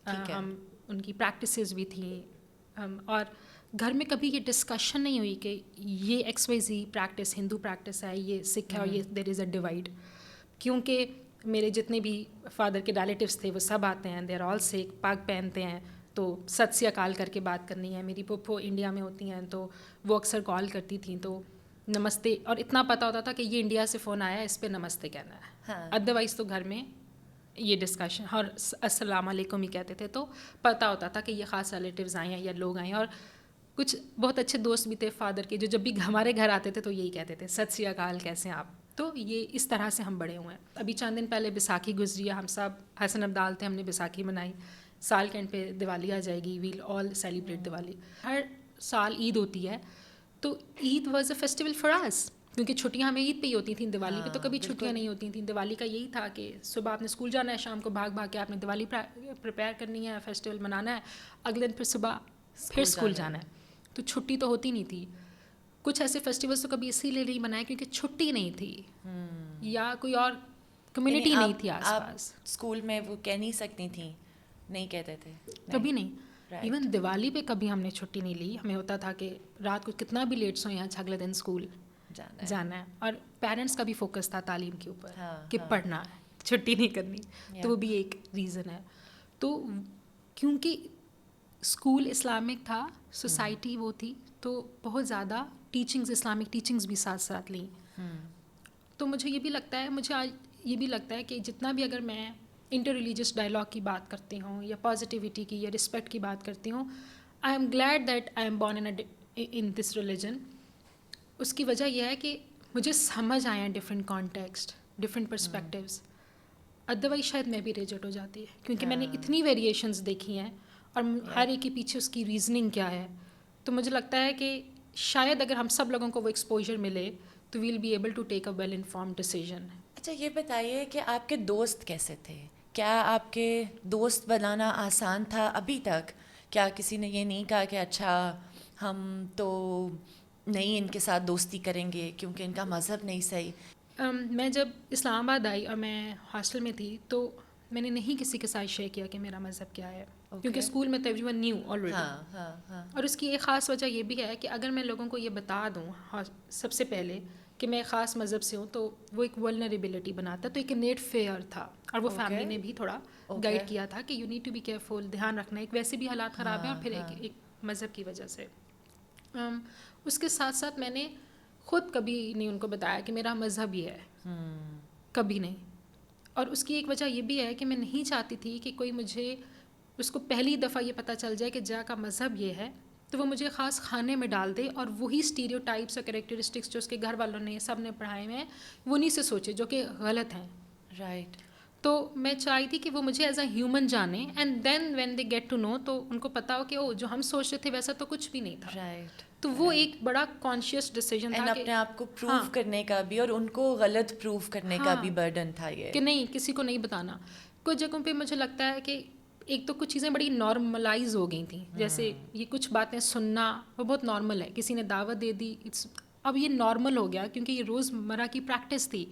ہم, ان کی پریکٹسز بھی تھیں. اور گھر میں کبھی یہ ڈسکشن نہیں ہوئی کہ یہ ایکس وائی زی پریکٹس ہندو پریکٹس ہے, یہ سکھ ہے, اور یہ دیر از اے ڈیوائڈ. کیونکہ میرے جتنے بھی فادر کے ریلیٹیوس تھے وہ سب آتے ہیں, دے آر آل سکھ, پاگ پہنتے ہیں, تو ست سے اکال کر کے بات کرنی ہے. میری پھپھو انڈیا میں ہوتی ہیں تو وہ اکثر کال کرتی تھیں تو نمستے, اور اتنا پتہ ہوتا تھا کہ یہ انڈیا سے فون آیا ہے, اس پہ نمستے کہنا ہے. ادروائز تو گھر میں یہ ڈسکشن اور السلام علیکم ہی کہتے تھے. تو پتہ ہوتا تھا کہ یہ خاص ریلیٹیوز آئے ہیں یا لوگ آئے ہیں. اور کچھ بہت اچھے دوست بھی تھے فادر کے, جو جب بھی ہمارے گھر آتے تھے تو یہی کہتے تھے ست سری اکال, کیسے ہیں آپ. تو یہ اس طرح سے ہم بڑے ہوئے ہیں. ابھی چند دن پہلے بیساکھی گزری ہے, ہم سب حسن ابدال تھے, ہم نے بیساکھی منائی. سال کے اینڈ پہ دیوالی آ جائے گی, ویل آل سیلیبریٹ دیوالی. ہر سال عید ہوتی ہے, تو عید واز اے فیسٹیول فار اس, کیونکہ چھٹیاں ہمیں عید پہ ہی ہوتی تھیں, دیوالی پہ تو کبھی چھٹیاں نہیں ہوتی تھیں. دیوالی کا یہی تھا کہ صبح آپ نے اسکول جانا ہے, شام کو بھاگ بھاگ کے آپ نے دیوالی پریپیئر کرنی ہے, فیسٹیول منانا ہے, اگلے دن پھر صبح پھر اسکول جانا ہے. تو چھٹی تو ہوتی نہیں تھی. کچھ ایسے فیسٹیولس تو کبھی اسی لیے نہیں منائے کیونکہ چھٹی نہیں تھی, یا کوئی اور کمیونٹی نہیں تھی آس پاس. اسکول میں وہ کہہ نہیں سکتی تھیں, نہیں کہتے تھے کبھی نہیں. ایون دیوالی پہ کبھی ہم نے چھٹی نہیں لی. ہمیں ہوتا تھا کہ رات کو کتنا بھی لیٹ سو, یہاں اگلے دن اسکول جانا ہے. اور پیرنٹس کا بھی فوکس تھا تعلیم کے اوپر کہ پڑھنا ہے, چھٹی نہیں کرنی. تو وہ بھی ایک ریزن ہے. تو کیونکہ اسکول اسلامک تھا, سوسائٹی وہ تھی, تو بہت زیادہ ٹیچنگز, اسلامک ٹیچنگز بھی ساتھ ساتھ لیں. تو مجھے یہ بھی لگتا ہے, مجھے آج یہ بھی لگتا ہے کہ جتنا بھی اگر میں انٹر ریلیجس ڈائلاگ کی بات کرتی ہوں, یا پازیٹیوٹی کی, یا رسپیکٹ کی بات کرتی ہوں, I am glad that I am born in this religion. اس کی وجہ یہ ہے کہ مجھے سمجھ آئے ہیں different context, different perspectives. Otherwise شاید میں بھی ریجیکٹ ہو جاتی ہے, کیونکہ میں نے اتنی ویریشنز دیکھی ہیں, اور ہر ایک کے پیچھے اس کی ریزننگ کیا ہے. تو مجھے لگتا ہے کہ شاید اگر ہم سب لوگوں کو وہ ایکسپوجر ملے تو we'll be able to take a well informed decision. اچھا یہ بتائیے کہ آپ کے دوست کیسے تھے؟ کیا آپ کے دوست بنانا آسان تھا ابھی تک؟ کیا کسی نے یہ نہیں کہا کہ اچھا ہم تو نہیں ان کے ساتھ دوستی کریں گے کیونکہ ان کا مذہب نہیں صحیح؟ میں جب اسلام آباد آئی اور میں ہاسٹل میں تھی تو میں نے نہیں کسی کے ساتھ شیئر کیا کہ میرا مذہب کیا ہے, کیونکہ اسکول میں تو ایوری ون نیو آلریڈی. اور اس کی ایک خاص وجہ یہ بھی ہے کہ اگر میں لوگوں کو یہ بتا دوں سب سے پہلے کہ میں خاص مذہب سے ہوں تو وہ ایک ولنریبلٹی بناتا, تو ایک انیٹ فیئر تھا. اور وہ فیملی نے بھی تھوڑا گائڈ کیا تھا کہ you need to be careful, دھیان رکھنا, ایک ویسے بھی حالات خراب ہیں اور پھر ایک مذہب کی وجہ سے. اس کے ساتھ ساتھ میں نے خود کبھی نہیں ان کو بتایا کہ میرا مذہب یہ ہے, کبھی نہیں. اور اس کی ایک وجہ یہ بھی ہے کہ میں نہیں چاہتی تھی کہ کوئی مجھے اس کو پہلی دفعہ یہ پتہ چل جائے کہ جا کا مذہب یہ ہے تو وہ مجھے خاص خانے میں ڈال دے اور وہی اسٹیریو ٹائپس اور کریکٹرسٹکس جو اس کے گھر والوں نے سب نے پڑھائے ہوئے ہیں وہ انہیں سے سوچے جو کہ غلط ہیں. رائٹ. تو میں چاہتی تھی کہ وہ مجھے ایز اے ہیومن جانیں and then when they get to know تو ان کو پتا ہو کہ او جو ہم سوچ رہے تھے ویسا تو کچھ بھی نہیں تھا. رائٹ. تو وہ ایک بڑا کانشیس ڈیسیژن تھا اپنے آپ کو پروف کرنے کا بھی اور ان کو غلط پروف کرنے کا بھی برڈن تھا یہ کہ نہیں کسی کو نہیں بتانا. کچھ جگہوں پہ مجھے لگتا ہے کہ ایک تو کچھ چیزیں بڑی نارملائز ہو گئی تھیں, جیسے یہ کچھ باتیں سننا وہ بہت نارمل ہے, کسی نے دعوت دے دی اب یہ نارمل ہو گیا کیونکہ یہ روز مرہ کی پریکٹس تھی.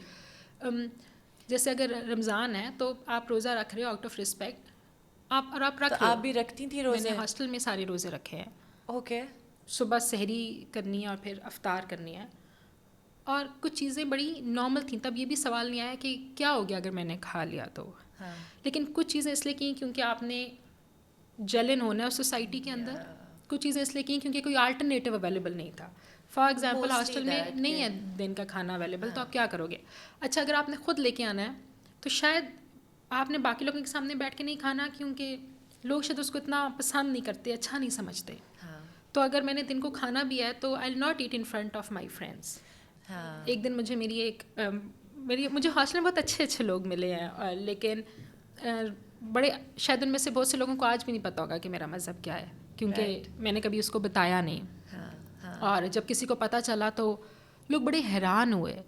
جیسے اگر رمضان ہے تو آپ روزہ رکھ رہے ہو آؤٹ آف رسپیکٹ, آپ رکھ رہے ہو. آپ بھی رکھتی تھی روزے؟ میں نے ہاسٹل میں سارے روزے رکھے ہیں. اوکے. صبح سحری کرنی ہے اور پھر افطار کرنی ہے, اور کچھ چیزیں بڑی نارمل تھیں. تب یہ بھی سوال نہیں آیا کہ کیا ہو گیا اگر میں نے کھا لیا تو. لیکن کچھ چیزیں اس لیے کی کیونکہ آپ نے جلن ہونا ہے اس سوسائٹی کے اندر, کچھ چیزیں اس لیے کی کیونکہ کوئی آلٹرنیٹیو اویلیبل نہیں تھا. فار ایگزامپل ہاسٹل میں نہیں ہے دن کا کھانا اویلیبل, تو آپ کیا کرو گے؟ اچھا اگر آپ نے خود لے کے آنا ہے تو شاید آپ نے باقی لوگوں کے سامنے بیٹھ کے نہیں کھانا کیونکہ لوگ شاید اس کو اتنا پسند نہیں کرتے, اچھا نہیں سمجھتے. تو اگر میں نے دن کو کھانا بھی ہے تو I will not eat in front of my friends. ایک دن مجھے ہاسٹل میں بہت اچھے لوگ ملے ہیں, لیکن بڑے شاید ان میں سے بہت سے لوگوں کو آج بھی نہیں پتا ہوگا کہ میرا مذہب کیا ہے کیونکہ میں نے کبھی اس کو بتایا نہیں. اور جب کسی کو پتہ چلا تو لوگ بڑے حیران ہوئے.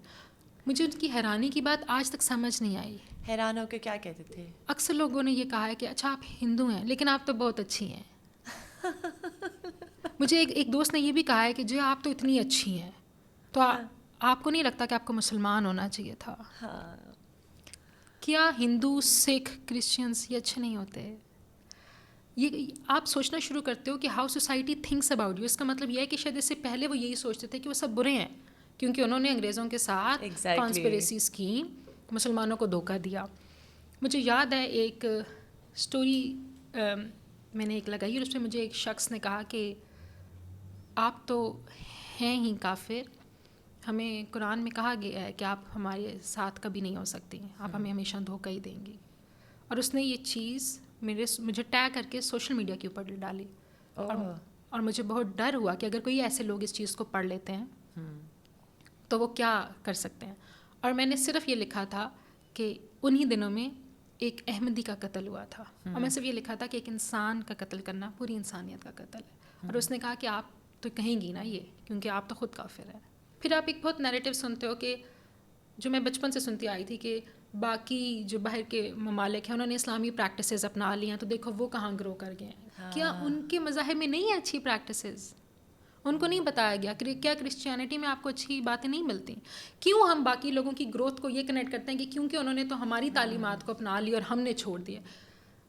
مجھے ان کی حیرانی کی بات آج تک سمجھ نہیں آئی. حیران ہو کے کیا کہتے تھے؟ اکثر لوگوں نے یہ کہا ہے کہ اچھا آپ ہندو ہیں لیکن آپ تو بہت اچھی ہیں. مجھے ایک دوست نے یہ بھی کہا ہے کہ جو آپ تو اتنی اچھی ہیں تو آپ کو نہیں لگتا کہ آپ کو مسلمان ہونا چاہیے تھا؟ کیا ہندو سکھ کرسچنس یہ اچھے نہیں ہوتے؟ یہ آپ سوچنا شروع کرتے ہو کہ how society thinks about you. اس کا مطلب یہ ہے کہ شاید اس سے پہلے وہ یہی سوچتے تھے کہ وہ سب برے ہیں کیونکہ انہوں نے انگریزوں کے ساتھ کانسپریسیز کی, مسلمانوں کو دھوکہ دیا. مجھے یاد ہے ایک اسٹوری میں نے ایک لگائی اور اس میں مجھے ایک شخص نے کہا کہ آپ تو ہیں ہی کافر, ہمیں قرآن میں کہا گیا ہے کہ آپ ہمارے ساتھ کبھی نہیں ہو سکتی, آپ ہمیں ہمیشہ دھوکہ ہی دیں گی. اور اس نے یہ چیز مجھے ٹیگ کر کے سوشل میڈیا کے اوپر ڈالی, اور مجھے بہت ڈر ہوا کہ اگر کوئی ایسے لوگ اس چیز کو پڑھ لیتے ہیں تو وہ کیا کر سکتے ہیں. اور میں نے صرف یہ لکھا تھا کہ انہی دنوں میں ایک احمدی کا قتل ہوا تھا, اور میں صرف یہ لکھا تھا کہ ایک انسان کا قتل کرنا پوری انسانیت کا قتل ہے. اور اس نے کہا کہ آپ تو کہیں گی نا یہ کیونکہ آپ تو خود کافر ہیں. پھر آپ ایک بہت نیریٹو سنتے ہو کہ جو میں بچپن سے سنتی آئی تھی کہ باقی جو باہر کے ممالک ہیں انہوں نے اسلامی پریکٹسز اپنا لی ہیں تو دیکھو وہ کہاں گرو کر گئے ہیں. کیا ان کے مذاہب میں نہیں ہیں اچھی پریکٹسز؟ ان کو نہیں بتایا گیا کیا کرسچینٹی میں آپ کو اچھی باتیں نہیں ملتی؟ کیوں ہم باقی لوگوں کی گروتھ کو یہ کنیکٹ کرتے ہیں کہ کیونکہ انہوں نے تو ہماری تعلیمات کو اپنا لی اور ہم نے چھوڑ دیے.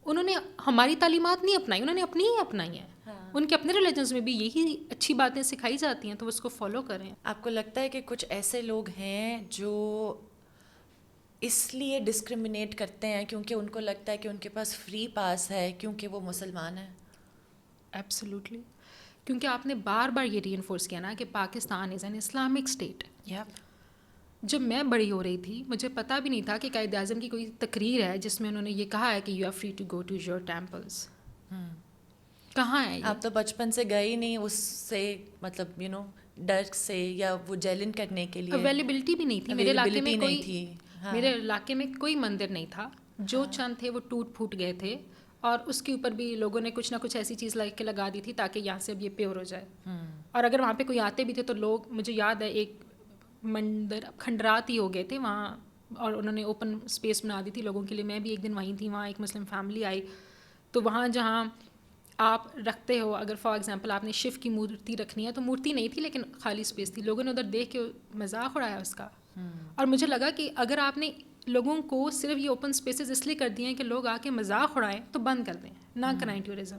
انہوں نے ہماری تعلیمات نہیں اپنائی, انہوں نے اپنی ہی اپنائی ہیں. ان کے اپنے ریلیجنس میں بھی یہی اچھی باتیں سکھائی جاتی ہیں تو وہ اس کو فالو کریں. آپ کو لگتا ہے کہ کچھ ایسے لوگ ہیں جو اس لیے ڈسکرمنیٹ کرتے ہیں کیونکہ ان کو لگتا ہے کہ ان کے پاس فری پاس ہے کیونکہ وہ مسلمان ہیں؟ ایبسلیوٹلی, کیونکہ آپ نے بار بار یہ ری انفورس کیا نا کہ Pakistan is an Islamic state. جب میں بڑی ہو رہی تھی مجھے پتہ بھی نہیں تھا کہ قائد اعظم کی کوئی تقریر ہے جس میں انہوں نے یہ کہا ہے کہ you are free to go to your temples. کہاں ہے؟ آپ تو بچپن سے گئے ہی نہیں اس سے, مطلب ڈر سے یا وہ جیلن کرنے کے لیے. اویلیبلٹی بھی نہیں تھی میرے علاقے میں, میرے علاقے میں کوئی مندر نہیں تھا. جو چند تھے وہ ٹوٹ پھوٹ گئے تھے اور اس کے اوپر بھی لوگوں نے کچھ نہ کچھ ایسی چیز لگ کے لگا دی تھی تاکہ یہاں سے اب یہ پیور ہو جائے. اور اگر وہاں پہ کوئی آتے بھی تھے تو لوگ, مجھے یاد ہے ایک مندر کھنڈرات ہی ہو گئے تھے وہاں, اور انہوں نے اوپن اسپیس بنا دی تھی لوگوں کے لیے. میں بھی ایک دن وہیں تھی, وہاں ایک مسلم فیملی آئی, تو وہاں جہاں آپ رکھتے ہو, اگر فار ایگزامپل آپ نے شیو کی مورتی رکھنی ہے, تو مورتی نہیں تھی لیکن خالی اسپیس تھی, لوگوں نے ادھر دیکھ کے مذاق اڑایا اس کا. اور مجھے لگا کہ اگر آپ نے لوگوں کو صرف یہ اوپن اسپیسز اس لیے کر دیے ہیں کہ لوگ آ کے مذاق اڑائیں, تو بند کر دیں, نہ کرائیں ٹورزم.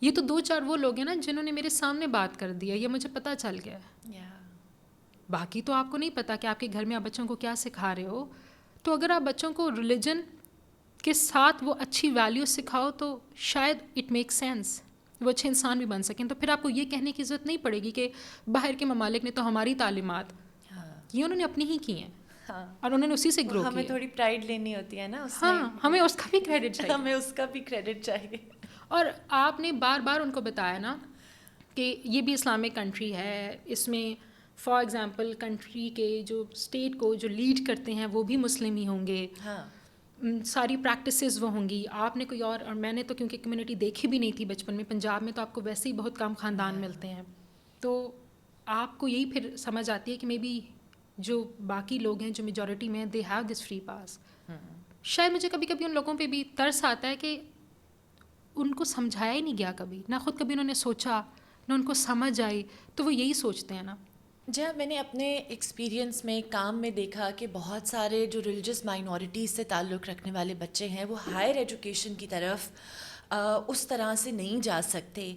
یہ تو 2-4 وہ لوگ ہیں نا جنہوں نے میرے سامنے بات کر دی ہے, یہ مجھے پتہ چل گیا ہے. باقی تو آپ کو نہیں پتا کہ آپ کے گھر میں آپ بچوں کو کیا سکھا رہے ہو. تو اگر آپ بچوں کو ریلیجن کے ساتھ وہ اچھی ویلیوز سکھاؤ تو شاید اٹ میک سینس, وہ اچھے انسان بھی بن سکیں. تو پھر آپ کو یہ کہنے کی ضرورت نہیں پڑے گی کہ باہر کے ممالک نے تو ہماری تعلیمات یہ انہوں نے اپنی ہی کی ہیں, اور انہوں نے اسی سے گرو کیا. ہمیں تھوڑی پرائڈ لینی ہوتی ہے نا اس میں. ہاں, ہمیں اس کا بھی کریڈٹ چاہیے, ہمیں اس کا بھی کریڈٹ چاہیے. اور آپ نے بار بار ان کو بتایا نا کہ یہ بھی اسلامک کنٹری ہے, اس میں فار ایگزامپل کنٹری کے جو اسٹیٹ کو جو لیڈ کرتے ہیں وہ بھی مسلم ہی ہوں گے. ساری پریکٹسز وہ ہوں گی. آپ نے کوئی اور میں نے تو کیونکہ کمیونٹی دیکھی بھی نہیں تھی بچپن میں, پنجاب میں تو آپ کو ویسے ہی بہت کم خاندان ملتے ہیں, تو آپ کو یہی پھر سمجھ آتی ہے کہ مے بی جو باقی لوگ ہیں جو میجورٹی میں, they have this free pass. شاید مجھے کبھی کبھی ان لوگوں پہ بھی ترس آتا ہے کہ ان کو سمجھایا ہی نہیں گیا کبھی, نہ خود کبھی انہوں نے سوچا, نہ ان کو سمجھ آئی, تو وہ یہی سوچتے ہیں نا. جی ہاں, میں نے اپنے ایکسپیرینس میں کام میں دیکھا کہ بہت سارے جو ریلیجس مائنورٹیز سے تعلق رکھنے والے بچے ہیں وہ ہائر ایجوکیشن کی طرف اس طرح سے نہیں جا سکتے.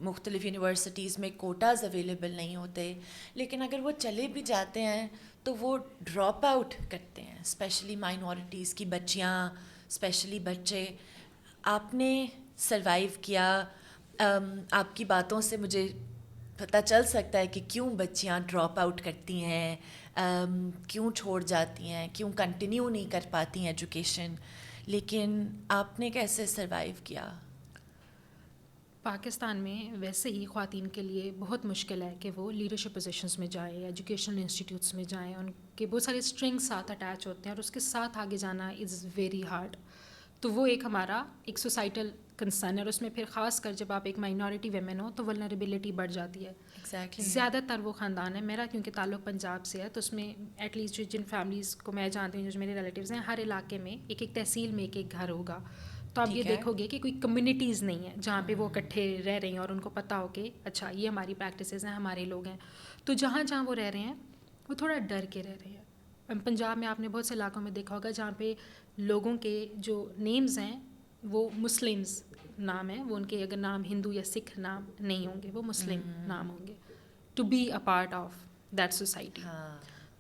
مختلف یونیورسٹیز میں کوٹاز اویلیبل نہیں ہوتے, لیکن اگر وہ چلے بھی جاتے ہیں تو وہ ڈراپ آؤٹ کرتے ہیں, اسپیشلی مائنورٹیز کی بچیاں, اسپیشلی بچے. آپ نے سروائیو کیا, آپ کی باتوں سے مجھے پتہ چل سکتا ہے کہ کیوں بچیاں ڈراپ آؤٹ کرتی ہیں, کیوں چھوڑ جاتی ہیں, کیوں کنٹینیو نہیں کر پاتی ہیں ایجوکیشن. لیکن آپ نے کیسے سروائیو کیا؟ پاکستان میں ویسے ہی خواتین کے لیے بہت مشکل ہے کہ وہ لیڈرشپ پوزیشنز میں جائیں, ایجوکیشنل انسٹیٹیوٹس میں جائیں. ان کے بہت سارے اسٹرنگس ساتھ اٹیچ ہوتے ہیں اور اس کے ساتھ آگے جانا از ویری ہارڈ. تو وہ ایک ہمارا ایک سوسائٹل کنسرن ہے, اور اس میں پھر خاص کر جب آپ ایک مائنورٹی ویمن ہو تو ولنریبلٹی بڑھ جاتی ہے. زیادہ تر وہ خاندان ہے, میرا کیونکہ تعلق پنجاب سے ہے, تو اس میں ایٹ لیسٹ جن فیملیز کو میں جانتی ہوں, جو میرے ریلیٹیوز ہیں, ہر علاقے میں ایک ایک تحصیل میں ایک ایک گھر ہوگا. تو آپ یہ دیکھو گے کہ کوئی کمیونٹیز نہیں ہیں جہاں پہ وہ اکٹھے رہ رہے ہیں اور ان کو پتہ ہو کہ اچھا یہ ہماری پریکٹسز ہیں, ہمارے لوگ ہیں. تو جہاں جہاں وہ رہ رہے ہیں وہ تھوڑا ڈر کے رہ رہے ہیں. پنجاب میں آپ نے بہت سے علاقوں میں دیکھا ہوگا جہاں پہ لوگوں کے جو نیمز ہیں وہ مسلمز نام ہیں, وہ ان کے اگر نام ہندو یا سکھ نام نہیں ہوں گے, وہ مسلم نام ہوں گے, to be a part of that society.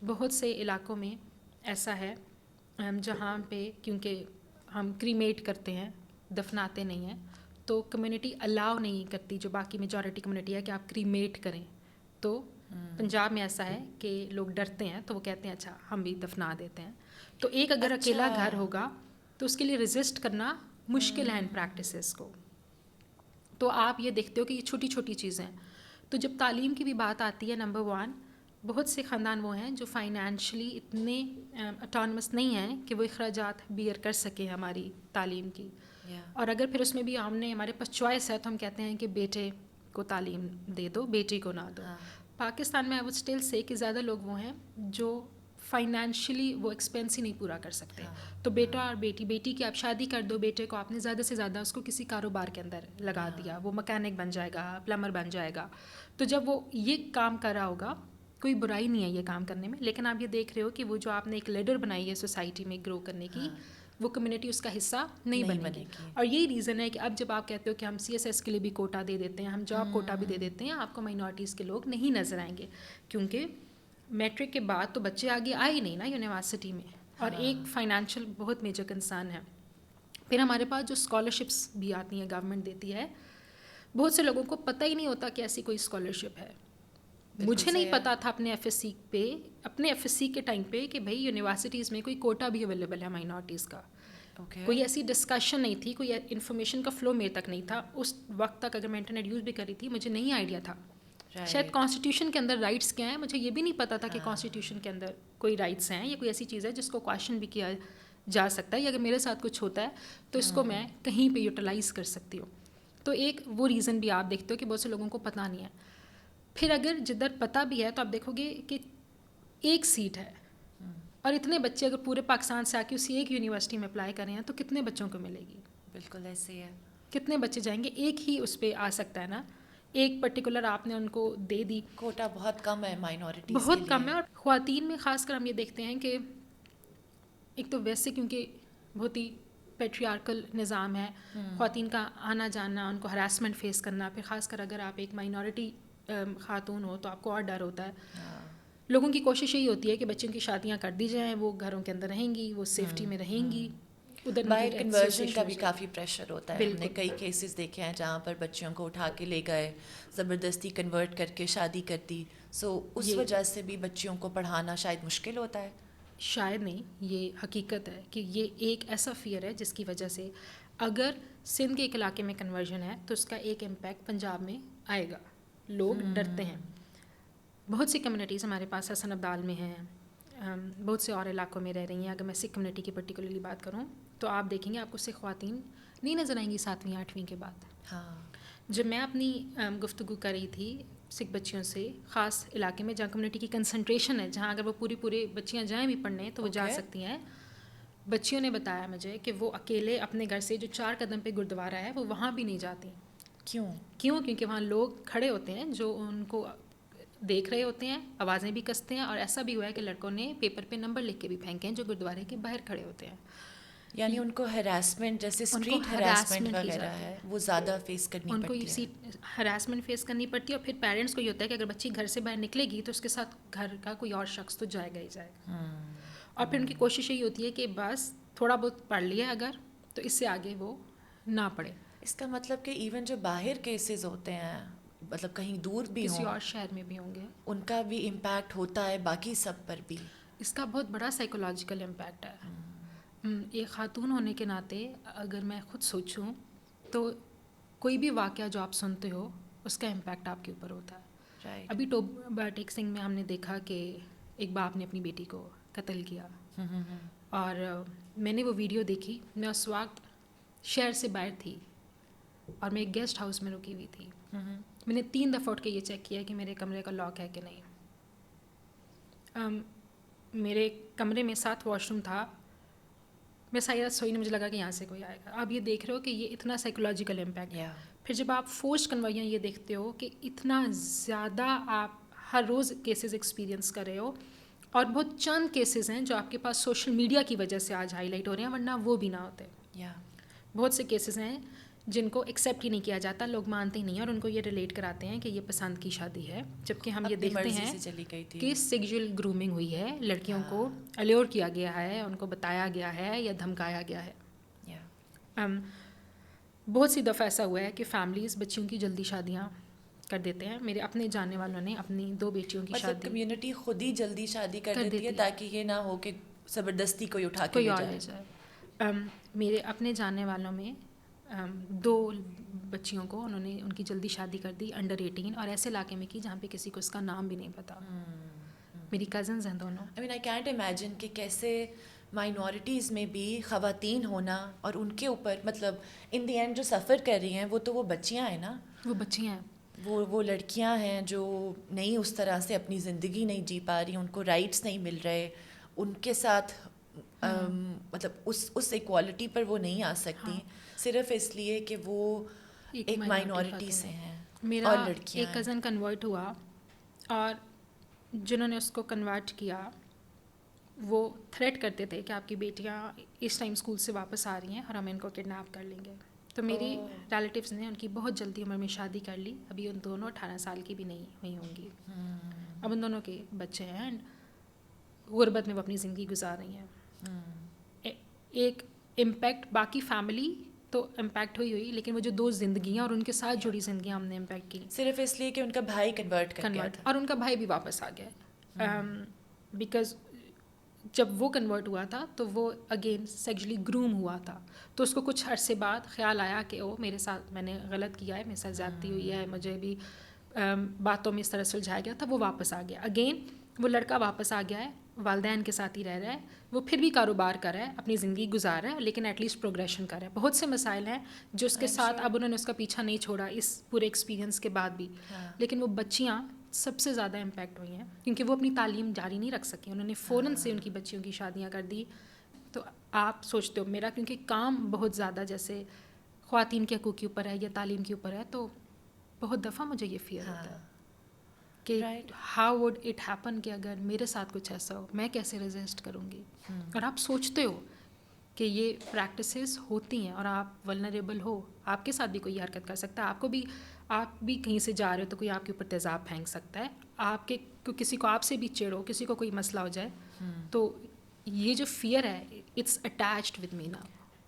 بہت سے علاقوں میں ایسا ہے جہاں پہ کیونکہ ہم کریمیٹ کرتے ہیں, دفناتے نہیں ہیں, تو کمیونٹی الاؤ نہیں کرتی, جو باقی میجورٹی کمیونٹی ہے, کہ آپ کریمیٹ کریں. تو پنجاب میں ایسا ہے کہ لوگ ڈرتے ہیں, تو وہ کہتے ہیں اچھا ہم بھی دفنا دیتے ہیں. تو ایک اگر اکیلا گھر ہوگا تو اس کے لیے ریزسٹ کرنا مشکل ہے ان پریکٹسز کو. تو آپ یہ دیکھتے ہو کہ یہ چھوٹی چھوٹی چیزیں ہیں. تو جب تعلیم کی بھی بات آتی ہے, نمبر 1 بہت سے خاندان وہ ہیں جو فائنینشلی اتنے اٹانومس نہیں ہیں کہ وہ اخراجات بیئر کر سکیں ہماری تعلیم کی. اور اگر پھر اس میں بھی ہم نے ہمارے پاس چوائس ہے تو ہم کہتے ہیں کہ بیٹے کو تعلیم دے دو, بیٹی کو نہ دو. پاکستان میں آئی وڈ اسٹل سے کہ زیادہ لوگ وہ ہیں جو فائنینشلی وہ ایکسپینس ہی نہیں پورا کر سکتے. تو بیٹا اور بیٹی کی آپ شادی کر دو, بیٹے کو آپ نے زیادہ سے زیادہ اس کو کسی کاروبار کے اندر لگا دیا, وہ مکینک بن جائے گا, پلمبر بن جائے گا. تو جب وہ یہ کام کر رہا ہوگا, کوئی برائی نہیں ہے یہ کام کرنے میں, لیکن آپ یہ دیکھ رہے ہو کہ وہ جو آپ نے ایک لیڈر بنائی ہے سوسائٹی میں گرو کرنے کی, وہ کمیونٹی اس کا حصہ نہیں بنے گی. اور یہی ریزن ہے کہ اب جب آپ کہتے ہو کہ ہم CSS کے لیے بھی کوٹا دے دیتے ہیں, ہم جاب کوٹا بھی دے دیتے ہیں, آپ کو مائنورٹیز کے لوگ نہیں نظر آئیں گے, کیونکہ میٹرک کے بعد تو بچے آگے آئے ہی نہیں نا یونیورسٹی میں, اور ایک فائنینشیل بہت میجر کنسرن ہے. پھر ہمارے پاس جو اسکالرشپس بھی آتی ہیں گورنمنٹ دیتی ہے, بہت سے لوگوں کو پتہ ہی نہیں ہوتا کہ ایسی کوئی اسکالرشپ ہے. مجھے نہیں پتا تھا اپنے ایف ایس سی کے ٹائم پہ کہ بھائی یونیورسٹیز میں کوئی کوٹا بھی اویلیبل ہے مائنورٹیز کا. کوئی ایسی ڈسکشن نہیں تھی, کوئی انفارمیشن کا فلو میرے تک نہیں تھا اس وقت تک. اگر میں انٹرنیٹ یوز بھی کر رہی تھی مجھے نہیں آئیڈیا تھا. شاید کانسٹیٹیوشن کے اندر رائٹس کیا ہیں, مجھے یہ بھی نہیں پتا تھا کہ کانسٹیٹیوشن کے اندر کوئی رائٹس ہیں یا کوئی ایسی چیز ہے جس کو کویشچن بھی کیا جا سکتا ہے, یا اگر میرے ساتھ کچھ ہوتا ہے تو اس کو میں کہیں پہ یوٹیلائز کر سکتی ہوں. تو ایک وہ ریزن بھی آپ دیکھتے ہو کہ بہت سے لوگوں کو پتہ نہیں ہے. پھر اگر جدھر پتہ بھی ہے تو آپ دیکھو گے کہ ایک سیٹ ہے اور اتنے بچے اگر پورے پاکستان سے آ کے اسی ایک یونیورسٹی میں اپلائی کریں ہیں تو کتنے بچوں کو ملے گی؟ بالکل ایسے ہی ہے. کتنے بچے جائیں گے؟ ایک ہی اس پہ آ سکتا ہے نا, ایک پرٹیکولر آپ نے ان کو دے دی. کوٹا بہت کم ہے مائنورٹیز بہت کم ہے. اور خواتین میں خاص کر ہم یہ دیکھتے ہیں کہ ایک تو ویسے کیونکہ بہت ہی پیٹریارکل نظام ہے, خواتین کا آنا جانا, ان کو ہراسمنٹ فیس کرنا, پھر خاص کر اگر آپ ایک مائنورٹی خاتون ہو تو آپ کو اور ڈر ہوتا ہے. لوگوں کی کوشش یہی ہوتی ہے کہ بچوں کی شادیاں کر دی جائیں, وہ گھروں کے اندر رہیں گی, وہ سیفٹی میں رہیں گی. ادھر باہر کنورژن کا بھی کافی پریشر ہوتا ہے. ہم نے کئی کیسز دیکھے ہیں جہاں پر بچوں کو اٹھا کے لے گئے, زبردستی کنورٹ کر کے شادی کر دی. سو اس وجہ سے بھی بچیوں کو پڑھانا شاید مشکل ہوتا ہے. شاید نہیں, یہ حقیقت ہے کہ یہ ایک ایسا فیئر ہے جس کی وجہ سے اگر سندھ کے ایک علاقے میں کنورژن ہے تو اس کا ایک امپیکٹ پنجاب میں آئے گا. لوگ ڈرتے ہیں. بہت سی کمیونٹیز ہمارے پاس حسن ابدال میں ہیں, بہت سے اور علاقوں میں رہ رہی ہیں. اگر میں سکھ کمیونٹی کی پرٹیکولرلی بات کروں تو آپ دیکھیں گے آپ کو سکھ خواتین نہیں نظر آئیں گی 7ویں 8ویں کے بعد. جب میں اپنی گفتگو کر رہی تھی سکھ بچیوں سے خاص علاقے میں جہاں کمیونٹی کی کنسنٹریشن ہے, جہاں اگر وہ پوری بچیاں جائیں بھی پڑھنے تو وہ جا سکتی ہیں, بچیوں نے بتایا مجھے کہ وہ اکیلے اپنے گھر سے جو 4 قدم پہ گردوارا ہے وہ وہاں بھی نہیں جاتی. کیونکہ وہاں لوگ کھڑے ہوتے ہیں جو ان کو دیکھ رہے ہوتے ہیں, آوازیں بھی کستے ہیں, اور ایسا بھی ہوا ہے کہ لڑکوں نے پیپر پہ نمبر لکھ کے بھی پھینکے ہیں جو گردوارے کے باہر کھڑے ہوتے ہیں. یعنی ان کو ہراسمنٹ جیسے اسٹریٹ ہراسمنٹ وغیرہ ہے وہ زیادہ فیس کرنی پڑتی ہے. ان کو ہراسمنٹ فیس کرنی پڑتی ہے. اور پھر پیرنٹس کو یہ ہوتا ہے کہ اگر بچی گھر سے باہر نکلے گی تو اس کے ساتھ گھر کا کوئی اور شخص تو جائے گا ہی جائے گا. اور پھر ان کی کوشش یہی ہوتی ہے کہ بس تھوڑا بہت پڑھ لیا اگر تو اس سے آگے وہ نہ پڑھے. اس کا مطلب کہ ایون جو باہر کیسز ہوتے ہیں مطلب کہیں دور بھی کسی ہوں, اور شہر میں بھی ہوں گے, ان کا بھی امپیکٹ ہوتا ہے باقی سب پر بھی. اس کا بہت بڑا سائیکولوجیکل امپیکٹ ہے. ایک خاتون ہونے کے ناطے اگر میں خود سوچوں تو کوئی بھی واقعہ جو آپ سنتے ہو اس کا امپیکٹ آپ کے اوپر ہوتا ہے. ابھی ٹیک سنگھ میں ہم نے دیکھا کہ ایک باپ نے اپنی بیٹی کو قتل کیا, اور میں نے وہ ویڈیو دیکھی. میں اس وقت شہر سے باہر تھی اور میں ایک گیسٹ ہاؤس میں رکی ہوئی تھی. میں نے 3 دفعہ اٹھ کے یہ چیک کیا کہ میرے کمرے کا لاک ہے کہ نہیں. میرے کمرے میں 7 واش روم تھا. میں ساری رات سوئی نہیں, مجھے لگا کہ یہاں سے کوئی آئے گا. آپ یہ دیکھ رہے ہو کہ یہ اتنا سائیکولوجیکل امپیکٹ ہے. پھر جب آپ فورسڈ کنورژن یہ دیکھتے ہو کہ اتنا زیادہ آپ ہر روز کیسز ایکسپیرینس کر رہے ہو, اور بہت چند کیسز ہیں جو آپ کے پاس سوشل میڈیا کی وجہ سے آج ہائی لائٹ ہو رہے ہیں, ورنہ وہ بھی نہ ہوتے. بہت سے کیسز ہیں جن کو ایکسیپٹ ہی نہیں کیا جاتا, لوگ مانتے ہی نہیں ہیں اور ان کو یہ ریلیٹ کراتے ہیں کہ یہ پسند کی شادی ہے, جبکہ ہم یہ دیکھتے ہیں کہ سیکشول گرومنگ ہوئی ہے, لڑکیوں کو الیور کیا گیا ہے, ان کو بتایا گیا ہے یا دھمکایا گیا ہے. بہت سی دفعہ ایسا ہوا ہے کہ فیملیز بچیوں کی جلدی شادیاں کر دیتے ہیں. میرے اپنے جاننے والوں نے اپنی 2 بیٹیوں کی شادی, کمیونٹی خود ہی جلدی شادی کر دیتی ہے تاکہ یہ نہ ہو کہ زبردستی کوئی اٹھا کے لے جائے. میرے اپنے جاننے والوں میں 2 بچیوں کو انہوں نے ان کی جلدی شادی کر دی انڈر 18, اور ایسے علاقے میں کی جہاں پہ کسی کو اس کا نام بھی نہیں پتا. میری کزنز ہیں دونوں. I can't imagine کہ کیسے مائنورٹیز میں بھی خواتین ہونا, اور ان کے اوپر مطلب ان دی اینڈ جو سفر کر رہی ہیں وہ تو وہ بچیاں ہیں نا, وہ بچیاں ہیں, وہ لڑکیاں ہیں جو نہیں اس طرح سے اپنی زندگی نہیں جی پا رہی, ان کو رائٹس نہیں مل رہے, ان کے ساتھ مطلب اس ایکوالٹی پر وہ نہیں آ سکتی صرف اس لیے کہ وہ ایک مائنورٹی سے ہیں. میرا ایک کزن کنورٹ ہوا, اور جنہوں نے اس کو کنورٹ کیا وہ تھریٹ کرتے تھے کہ آپ کی بیٹیاں اس ٹائم اسکول سے واپس آ رہی ہیں اور ہم ان کو کڈنیپ کر لیں گے. تو میری ریلیٹیوز نے ان کی بہت جلدی عمر میں شادی کر لی. ابھی ان دونوں 18 سال کی بھی نہیں ہوئی ہوں گی. اب ان دونوں کے بچے ہیں اینڈ غربت میں وہ اپنی زندگی گزار رہی ہیں. ایک امپیکٹ باقی فیملی تو امپیکٹ ہوئی, لیکن وہ جو 2 زندگیاں اور ان کے ساتھ جڑی زندگیاں ہم نے امپیکٹ کی صرف اس لیے کہ ان کا بھائی کنورٹ اور ان کا بھائی بھی واپس آ گیا. بیکاز جب وہ کنورٹ ہوا تھا تو وہ اگین سیکشولی گروم ہوا تھا, تو اس کو کچھ عرصے بعد خیال آیا کہ میرے ساتھ میں نے غلط کیا ہے, میرے ساتھ زیادتی ہوئی ہے, مجھے بھی باتوں میں اس طرح سلجھایا گیا تھا, وہ واپس آ گیا. اگین وہ لڑکا واپس آ گیا ہے, والدین کے ساتھ ہی رہ رہا ہے, وہ پھر بھی کاروبار کر رہا ہے, اپنی زندگی گزار رہا ہے, لیکن ایٹ لیسٹ پروگریشن کر رہا ہے. بہت سے مسائل ہیں جو اس کے ساتھ اب انہوں نے اس کا پیچھا نہیں چھوڑا اس پورے ایکسپیرینس کے بعد بھی, لیکن وہ بچیاں سب سے زیادہ امپیکٹ ہوئی ہیں کیونکہ وہ اپنی تعلیم جاری نہیں رکھ سکیں. انہوں نے فوراً سے ان کی بچیوں کی شادیاں کر دی. تو آپ سوچتے ہو میرا کیونکہ کام بہت زیادہ جیسے خواتین کے حقوق کے اوپر ہے یا تعلیم کے اوپر ہے, تو بہت دفعہ مجھے یہ فیئر ہوتا ہے کہ ہاؤ وڈ اٹ ہیپن, کہ اگر میرے ساتھ کچھ ایسا ہو میں کیسے ریزسٹ کروں گی. اور آپ سوچتے ہو کہ یہ پریکٹسز ہوتی ہیں اور آپ ولنریبل ہو, آپ کے ساتھ بھی کوئی حرکت کر سکتا ہے, آپ بھی کہیں سے جا رہے ہو تو کوئی آپ کے اوپر تیزاب پھینک سکتا ہے, آپ کے کسی کو آپ سے بھی چڑ ہو, کسی کو کوئی مسئلہ ہو جائے. تو یہ جو فیئر ہے it's attached with me now.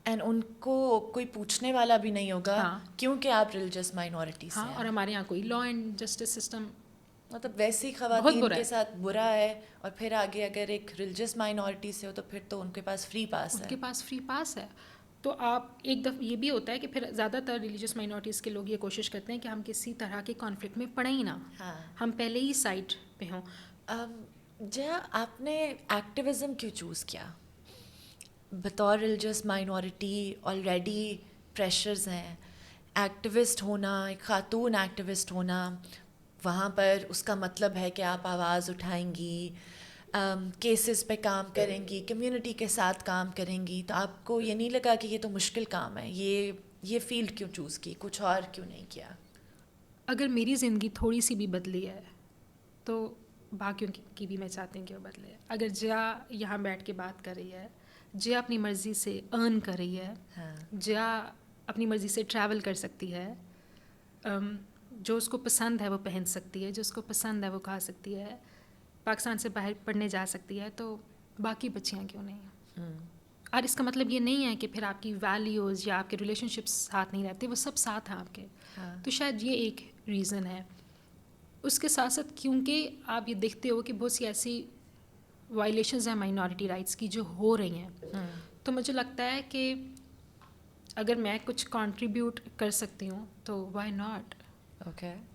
And ان کو کوئی پوچھنے والا بھی نہیں ہوگا کیونکہ آپ ریلیجس مائنورٹی سے ہیں. اور ہمارے یہاں کوئی لا اینڈ جسٹس سسٹم مطلب ویسے ہی خواتین کے ساتھ برا ہے, اور پھر آگے اگر ایک ریلیجس مائنورٹی سے ہو تو پھر تو ان کے پاس فری پاس ہے. تو آپ ایک دفعہ یہ بھی ہوتا ہے کہ پھر زیادہ تر ریلیجس مائنورٹیز کے لوگ یہ کوشش کرتے ہیں کہ ہم کسی طرح کے کانفلکٹ میں پڑیں ہی نہ, ہم پہلے ہی سائڈ پہ ہوں. جہاں آپ نے ایکٹیویزم کیوں چوز کیا بطور ریلیجس مائنورٹی؟ آلریڈی پریشرز ہیں, ایکٹیوسٹ ہونا, ایک خاتون ایکٹیوسٹ ہونا, وہاں پر اس کا مطلب ہے کہ آپ آواز اٹھائیں گی, کیسز پہ کام کریں گی, کمیونٹی کے ساتھ کام کریں گی. تو آپ کو یہ نہیں لگا کہ یہ تو مشکل کام ہے, یہ فیلڈ کیوں چوز کی, کچھ اور کیوں نہیں کیا؟ اگر میری زندگی تھوڑی سی بھی بدلی ہے تو باقیوں کی بھی میں چاہتی ہوں کہ وہ بدلے. اگر جیا یہاں بیٹھ کے بات کر رہی ہے, جیا اپنی مرضی سے ارن کر رہی ہے, جیا اپنی مرضی سے ٹریول کر سکتی ہے, جو اس کو پسند ہے وہ پہن سکتی ہے, جو اس کو پسند ہے وہ کھا سکتی ہے, پاکستان سے باہر پڑھنے جا سکتی ہے, تو باقی بچیاں کیوں نہیں؟ اور اس کا مطلب یہ نہیں ہے کہ پھر آپ کی ویلیوز یا آپ کے ریلیشن شپس ساتھ نہیں رہتے, وہ سب ساتھ ہیں آپ کے. تو شاید یہ ایک ریزن ہے. اس کے ساتھ ساتھ کیونکہ آپ یہ دیکھتے ہو کہ بہت سی ایسی وائلیشنز ہیں مائنورٹی رائٹس کی جو ہو رہی ہیں, تو مجھے لگتا ہے کہ اگر میں کچھ کنٹریبیوٹ کر سکتی ہوں تو وائی ناٹ.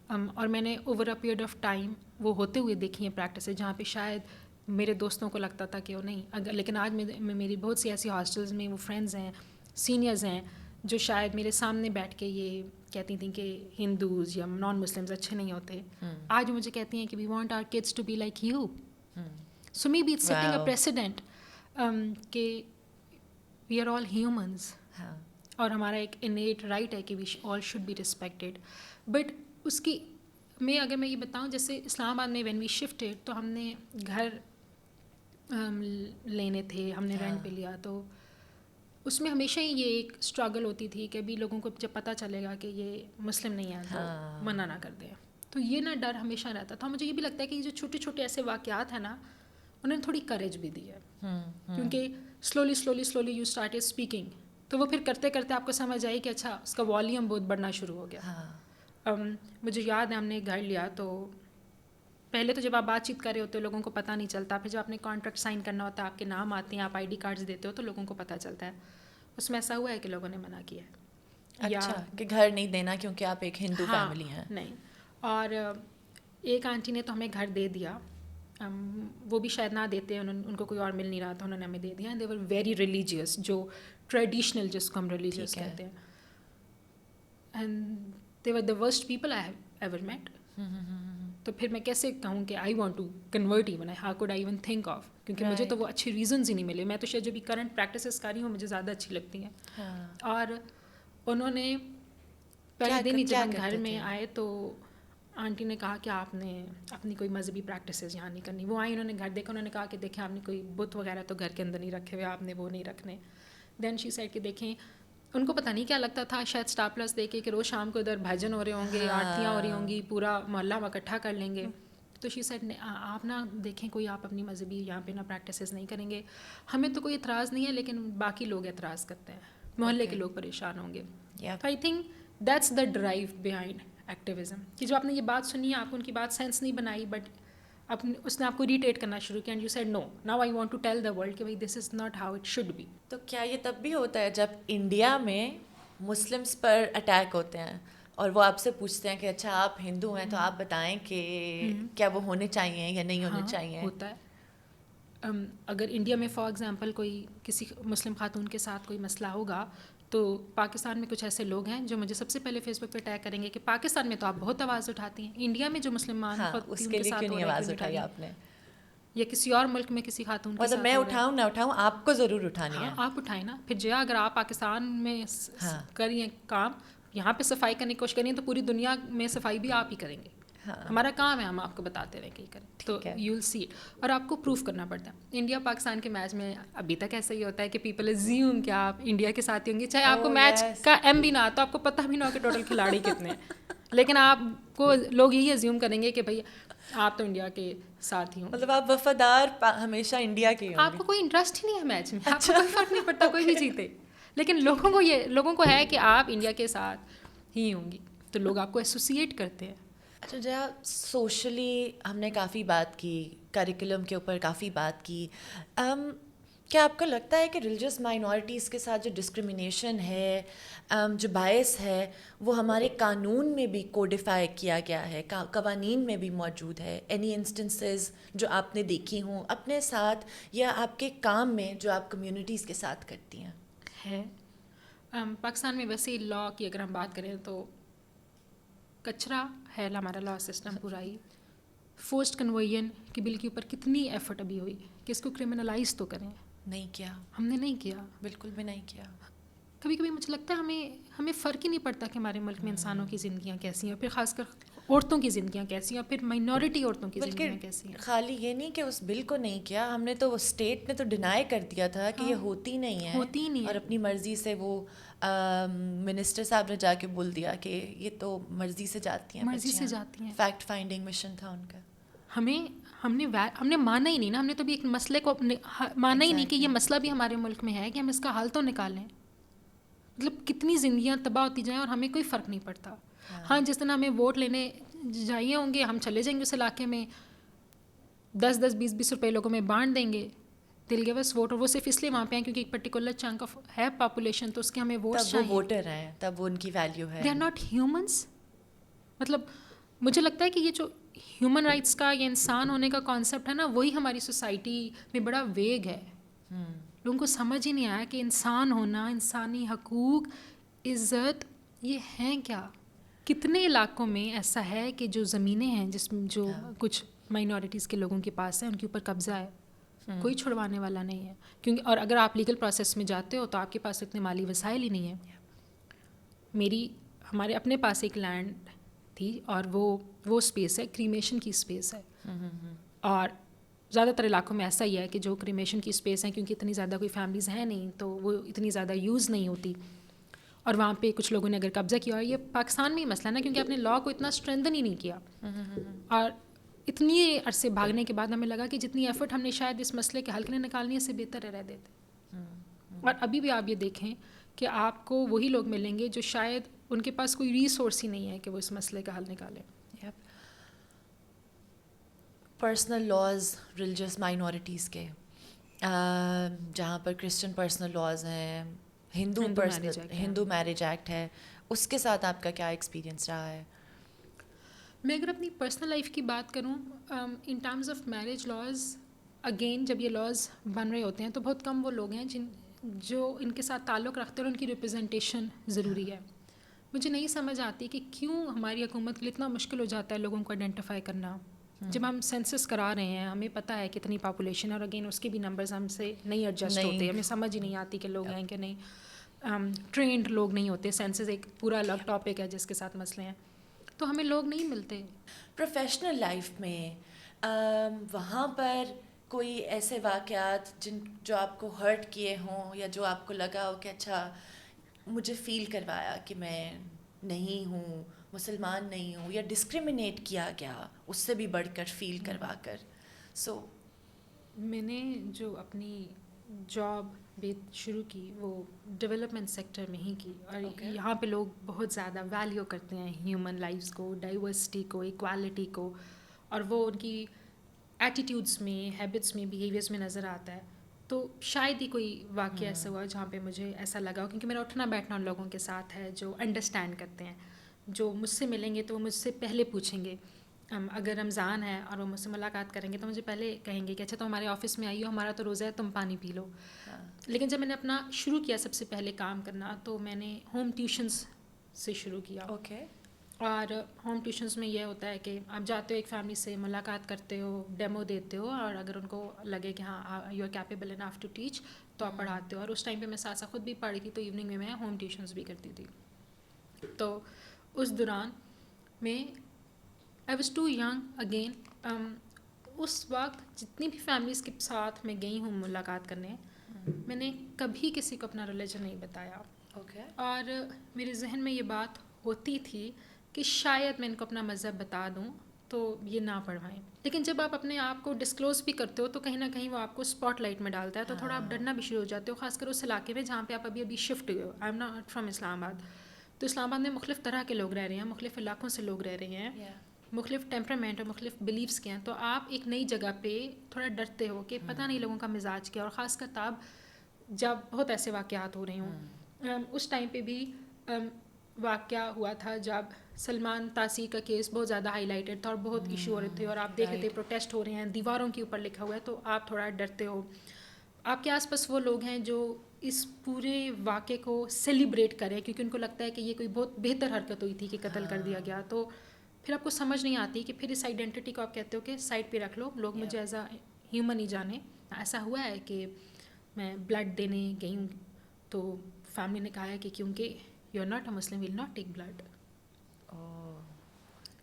اور میں نے over a period of time وہ ہوتے ہوئے دیکھی ہیں پریکٹسیں جہاں پہ شاید میرے دوستوں کو لگتا تھا کہ وہ نہیں, لیکن آج میری بہت سی ایسی ہاسٹلز میں وہ فرینڈز ہیں, سینئرز ہیں, جو شاید میرے سامنے بیٹھ کے یہ کہتی تھیں کہ ہندوز یا نان مسلمز اچھے نہیں ہوتے, آج مجھے کہتی ہیں کہ we want our kids to be like you. So maybe it's setting a precedent کہ وی آر آل ہیومنز, اور ہمارا ایک انیٹ رائٹ ہے کہ وی آل شوڈ بی رسپیکٹیڈ. بٹ اس کی اگر میں یہ بتاؤں, جیسے اسلام آباد میں وین وی شفٹیڈ تو ہم نے گھر لینے تھے, ہم نے رینٹ پہ لیا, تو اس میں ہمیشہ ہی یہ ایک اسٹرگل ہوتی تھی کہ ابھی لوگوں کو جب پتہ چلے گا کہ یہ مسلم نہیں ہے تو منع نہ کر دیں. تو یہ نا ڈر ہمیشہ رہتا تھا. مجھے یہ بھی لگتا ہے کہ یہ جو چھوٹے چھوٹے ایسے واقعات ہیں نا, انہوں نے تھوڑی کریج بھی دی ہے, کیونکہ سلولی یو اسٹارٹ اسپیکنگ, تو وہ پھر کرتے کرتے آپ کو سمجھ آئی کہ اچھا اس کا والیوم بہت بڑھنا شروع ہو گیا. مجھے یاد ہے ہم نے گھر لیا تو پہلے تو جب آپ بات چیت کر رہے ہوتے ہو لوگوں کو پتہ نہیں چلتا, پھر جب آپ نے کانٹریکٹ سائن کرنا ہوتا ہے, آپ کے نام آتے ہیں, آپ آئی ڈی کارڈز دیتے ہو تو لوگوں کو پتہ چلتا ہے. اس میں ایسا ہوا ہے کہ لوگوں نے منع کیا ہے کہ گھر نہیں دینا کیونکہ آپ ایک ہندو فیملی ہیں. نہیں, اور ایک آنٹی نے تو ہمیں گھر دے دیا, وہ بھی شاید نہ دیتے, ان کو کوئی اور مل نہیں رہا تھا, انہوں نے ہمیں دے دیا. دے ور ویری ریلیجیس, جو ٹریڈیشنل جس کو ہم ریلیجیس کہتے ہیں, and they were the worst people I have ever met. تو پھر میں کیسے کہوں کہ I want to convert even, how could I even think of, کیونکہ مجھے تو وہ اچھے ریزنز ہی نہیں ملے. میں تو شاید جو بھی کرنٹ پریکٹسز کر رہی ہوں مجھے زیادہ اچھی لگتی ہیں. اور انہوں نے پہلے دن ہی جب ہم گھر میں آئے تو آنٹی نے کہا کہ آپ نے اپنی کوئی مذہبی پریکٹسز یہاں نہیں کرنی. وہ آئی, انہوں نے گھر دیکھا, انہوں نے کہا کہ دیکھیں آپ نے کوئی بت وغیرہ تو گھر کے اندر نہیں رکھے ہوئے, آپ نے وہ نہیں رکھنے. دین شی سیڈ کہ دیکھیں, ان کو پتہ نہیں کیا لگتا تھا, شاید اسٹار پلس دیکھے کہ روز شام کو ادھر بھجن ہو رہے ہوں گے, آرتیاں ہو رہی ہوں گی, پورا محلہ ہم اکٹھا کر لیں گے. تو شی سیڈ آپ نہ دیکھیں کوئی آپ اپنی مذہبی یہاں پہ نہ پریکٹسز نہیں کریں گے, ہمیں تو کوئی اعتراض نہیں ہے, لیکن باقی لوگ اعتراض کرتے ہیں, محلے کے لوگ پریشان ہوں گے. I think that's the drive behind activism, کہ جو آپ نے یہ بات سنی ہے, آپ کو ان کی بات سینس نہیں بنائی, بٹ اس نے آپ کو ریٹیٹ کرنا شروع کیا, and you said no, now I want to tell the world کہ بھائی this is not how it should be. تو کیا یہ تب بھی ہوتا ہے جب انڈیا میں مسلمس پر اٹیک ہوتے ہیں اور وہ آپ سے پوچھتے ہیں کہ اچھا آپ ہندو ہیں تو آپ بتائیں کہ کیا وہ ہونے چاہیے یا نہیں ہونے چاہیے. ہوتا ہے. اگر انڈیا میں فار ایگزامپل کوئی کسی مسلم خاتون کے ساتھ کوئی مسئلہ ہوگا تو پاکستان میں کچھ ایسے لوگ ہیں جو مجھے سب سے پہلے فیس بک پہ ٹیگ کریں گے کہ پاکستان میں تو آپ بہت آواز اٹھاتی ہیں, انڈیا میں جو مسلمان اس کے لیے کیوں نہیں آواز اٹھائی آپ نے, یا کسی اور ملک میں کسی خاتون کے مطلب ساتھ میں اٹھاؤں نہ اٹھاؤں آپ کو ضرور اٹھانی ہے. آپ اٹھائیں نا. پھر جو اگر آپ پاکستان میں کریے کام, یہاں پہ صفائی کرنے کی کوشش کریں تو پوری دنیا میں صفائی بھی آپ ہی کریں گے. ہمارا کام ہے ہم آپ کو بتاتے رہیں کہ کریں, تو یو ول سی اٹ. اور آپ کو پروف کرنا پڑتا ہے. انڈیا پاکستان کے میچ میں ابھی تک ایسا ہی ہوتا ہے کہ پیپل ازیوم کہ آپ انڈیا کے ساتھ ہی ہوں گے, چاہے آپ کو میچ کا ایم بھی نہ آتا, آپ کو پتہ بھی نہ ہو کہ ٹوٹل کھلاڑی کتنے ہیں, لیکن آپ کو لوگ یہی ازیوم کریں گے کہ بھائی آپ تو انڈیا کے ساتھ ہی ہوں. مطلب آپ وفادار ہمیشہ انڈیا کے ہوں گے. آپ کو کوئی انٹرسٹ ہی نہیں ہے میچ میں, آپ کو کوئی فرق نہیں پڑتا کوئی بھی جیتے, لیکن لوگوں کو ہے کہ آپ انڈیا کے ساتھ ہی ہوں گی, تو لوگ آپ کو ایسوسیٹ کرتے ہیں. اچھا جہاں سوشلی ہم نے کافی بات کی, کریکولم کے اوپر کافی بات کی, کیا آپ کو لگتا ہے کہ ریلیجس مائنورٹیز کے ساتھ جو ڈسکرمنیشن ہے, جو باعث ہے, وہ ہمارے قانون میں بھی کوڈیفائی کیا گیا ہے, قوانین میں بھی موجود ہے؟ اینی انسٹنسز جو آپ نے دیکھی ہوں اپنے ساتھ یا آپ کے کام میں جو آپ کمیونٹیز کے ساتھ کرتی ہیں؟ ہے پاکستان میں ویسے لاء کی اگر ہم بات کریں تو کچرا ہے ہمارا لاء سسٹم پورا ہی. فورسڈ کنورژن کے بل کے اوپر کتنی ایفرٹ ابھی ہوئی کہ اس کو کرمنلائز تو کریں, نہیں کیا, ہم نے نہیں کیا, بالکل بھی نہیں کیا. کبھی کبھی مجھے لگتا ہے ہمیں فرق ہی نہیں پڑتا کہ ہمارے ملک میں انسانوں کی زندگیاں کیسی ہیں, پھر خاص کر عورتوں کی زندگیاں کیسی ہیں, اور پھر مائنورٹی عورتوں کی زندگیاں کیسی ہیں. خالی یہ نہیں کہ اس بل کو نہیں کیا, ہم نے تو اسٹیٹ نے تو ڈینائی کر دیا تھا کہ یہ ہوتی نہیں ہے, اور اپنی مرضی سے وہ منسٹر صاحب نے جا کے بول دیا کہ یہ تو مرضی سے جاتی ہیں. فیکٹ فائنڈنگ مشن تھا ان کا. ہم نے مانا ہی نہیں نا, ہم نے تو بھی ایک مسئلے کو مانا ہی نہیں کہ یہ مسئلہ بھی ہمارے ملک میں ہے کہ ہم اس کا حل تو نکالیں. مطلب کتنی زندگیاں تباہ ہوتی جائیں اور ہمیں کوئی فرق نہیں پڑتا. ہاں جس طرح ہمیں ووٹ لینے جائیے ہوں گے, ہم چلے جائیں گے اس علاقے میں 10-10 20-20 روپے لوگوں میں بانٹ دیں گے, دل گیو اس ووٹ, اور وہ صرف اس لیے وہاں پہ ہیں کیونکہ ایک پرٹیکولر چنک آف ہے پاپولیشن, تو اس کے ہمیں ووٹس چاہیے. تب وہ ووٹر ہیں, تب وہ ان کی ویلیو ہے. They are not humans. مطلب مجھے لگتا ہے کہ یہ جو ہیومن رائٹس کا یا انسان ہونے کا کانسیپٹ ہے نا, وہی ہماری سوسائٹی میں بڑا ویگ ہے. لوگوں کو سمجھ ہی نہیں آیا کہ انسان ہونا, انسانی حقوق, عزت, یہ ہیں کیا. کتنے علاقوں میں ایسا ہے کہ جو زمینیں ہیں جس میں جو کچھ مائنورٹیز کے لوگوں کے پاس ہیں, ان کے اوپر قبضہ ہے, کوئی چھڑوانے والا نہیں ہے. کیونکہ اور اگر آپ لیگل پروسیس میں جاتے ہو تو آپ کے پاس اتنے مالی وسائل ہی نہیں ہیں. ہمارے اپنے پاس ایک لینڈ تھی, اور وہ اسپیس ہے, کریمیشن کی اسپیس ہے, اور زیادہ تر علاقوں میں ایسا ہی ہے کہ جو کریمیشن کی اسپیس ہیں, کیونکہ اتنی زیادہ کوئی فیملیز ہیں نہیں تو وہ اتنی زیادہ یوز نہیں ہوتی, اور وہاں پہ کچھ لوگوں نے اگر قبضہ کیا, اور یہ پاکستان میں ہی مسئلہ ہے نا, کیونکہ آپ نے لاء کو اتنا اسٹرینتھن ہی نہیں کیا. اور اتنی عرصے بھاگنے کے بعد ہمیں لگا کہ جتنی ایفرٹ ہم نے شاید اس مسئلے کے حل کے لیے نکالنی ہے, اس سے بہتر رہ دیتے. اور ابھی بھی آپ یہ دیکھیں کہ آپ کو وہی لوگ ملیں گے جو شاید ان کے پاس کوئی ریسورس ہی نہیں ہے کہ وہ اس مسئلے کا حل نکالیں. پرسنل لاز ریلیجس مائنورٹیز کے, جہاں پر کرسچن پرسنل لاز ہیں, ہندو میرج ایکٹ ہے, اس کے ساتھ آپ کا کیا ایکسپیرینس رہا ہے؟ میں اگر اپنی پرسنل لائف کی بات کروں, in terms of marriage laws, again جب یہ لاز بن رہے ہوتے ہیں تو بہت کم وہ لوگ ہیں جو ان کے ساتھ تعلق رکھتے ہیں, اور ان کی ریپرزنٹیشن ضروری ہے. مجھے نہیں سمجھ آتی کہ کیوں ہماری حکومت کے لیے اتنا مشکل ہو جاتا ہے لوگوں کو آئیڈینٹیفائی کرنا. جب ہم سینسس کرا رہے ہیں, ہمیں پتہ ہے کتنی پاپولیشن ہے, اور اگین اس کے بھی نمبرز ہم سے نہیں ایڈجسٹ ہوتے, ہمیں سمجھ ہی نہیں آتی کہ لوگ ہیں کہ نہیں, ٹرینڈ لوگ نہیں ہوتے. سینسس ایک پورا الگ ٹاپک ہے جس کے ساتھ مسئلے ہیں, تو ہمیں لوگ نہیں ملتے. پروفیشنل لائف میں وہاں پر کوئی ایسے واقعات جو آپ کو ہرٹ کیے ہوں, یا جو آپ کو لگا ہو کہ اچھا مجھے فیل کروایا کہ میں نہیں ہوں, مسلمان نہیں ہوں, یا ڈسکریمنیٹ کیا گیا اس سے بھی بڑھ کر فیل کروا کر؟ میں نے جو اپنی جاب شروع کی وہ ڈیولپمنٹ سیکٹر میں ہی کی, اور یہاں پہ لوگ بہت زیادہ ویلیو کرتے ہیں ہیومن لائفز کو, ڈائیورسٹی کو, ایکوالٹی کو, اور وہ ان کی ایٹیٹیوڈس میں, ہیبٹس میں, بیہیویئرس میں نظر آتا ہے. تو شاید ہی کوئی واقعہ ایسا ہوا جہاں پہ مجھے ایسا لگا ہو, کیونکہ میرا اٹھنا بیٹھنا ان لوگوں کے ساتھ ہے جو انڈرسٹینڈ کرتے ہیں. جو مجھ سے ملیں گے تو وہ مجھ سے پہلے پوچھیں گے. اگر رمضان ہے اور وہ مجھ سے ملاقات کریں گے تو مجھے پہلے کہیں گے کہ اچھا تو ہمارے آفس میں آئی ہو, ہمارا تو روزہ ہے, تم پانی پی لو. لیکن جب میں نے اپنا شروع کیا سب سے پہلے کام کرنا تو میں نے ہوم ٹیوشنس سے شروع کیا. اوکے. اور ہوم ٹیوشنس میں یہ ہوتا ہے کہ آپ جاتے ہو ایک فیملی سے, ملاقات کرتے ہو, ڈیمو دیتے ہو, اور اگر ان کو لگے کہ ہاں you are capable enough to teach تو آپ پڑھاتے ہو. اور اس ٹائم پہ میں ساتھ ساتھ خود بھی پڑھی تھی, تو ایوننگ میں میں ہوم ٹیوشنس بھی کرتی تھی. تو اس دوران میں I was too young again. اس وقت جتنی بھی فیملیز کے ساتھ میں گئی ہوں ملاقات کرنے, میں نے کبھی کسی کو اپنا ریلیجن نہیں بتایا. اوکے. اور میرے ذہن میں یہ بات ہوتی تھی کہ شاید میں ان کو اپنا مذہب بتا دوں تو یہ نہ پڑھوائیں. لیکن جب آپ اپنے آپ کو ڈسکلوز بھی کرتے ہو تو کہیں نہ کہیں وہ آپ کو اسپاٹ لائٹ میں ڈالتا ہے, تو تھوڑا آپ ڈرنا بھی شروع ہو جاتے ہو, خاص کر اس علاقے میں جہاں پہ آپ ابھی شفٹ ہوئے ہو. آئی ایم ناٹ فرام اسلام آباد. تو اسلام آباد میں مختلف طرح کے لوگ رہ رہے ہیں, مختلف علاقوں سے لوگ رہ رہے ہیں, مختلف ٹیمپرامنٹ اور مختلف بلیفس کے ہیں. تو آپ ایک نئی جگہ پہ تھوڑا ڈرتے ہو کہ پتہ نہیں لوگوں کا مزاج کیا, اور خاص کر تب جب بہت ایسے واقعات ہو رہے ہوں. اس ٹائم پہ بھی واقعہ ہوا تھا جب سلمان تاثیر کا کیس بہت زیادہ ہائی لائٹڈ تھا اور بہت ایشو ہو رہے تھے, اور آپ دیکھ رہے تھے پروٹیسٹ ہو رہے ہیں, دیواروں کے اوپر لکھا ہوا ہے, تو آپ تھوڑا ڈرتے ہو. آپ کے آس پاس وہ لوگ ہیں جو اس پورے واقعے کو سیلیبریٹ کریں کیونکہ ان کو لگتا ہے کہ یہ کوئی بہت بہتر حرکت ہوئی تھی کہ قتل کر دیا گیا. تو پھر آپ کو سمجھ نہیں آتی کہ پھر اس آئیڈینٹی کو آپ کہتے ہو کہ سائڈ پہ رکھ لو, لوگ مجھے ایز اے ہیومن ہی جانے. ایسا ہوا ہے کہ میں بلڈ دینے گئی ہوں تو فیملی نے کہا ہے کہ کیونکہ you are not a Muslim will not take blood.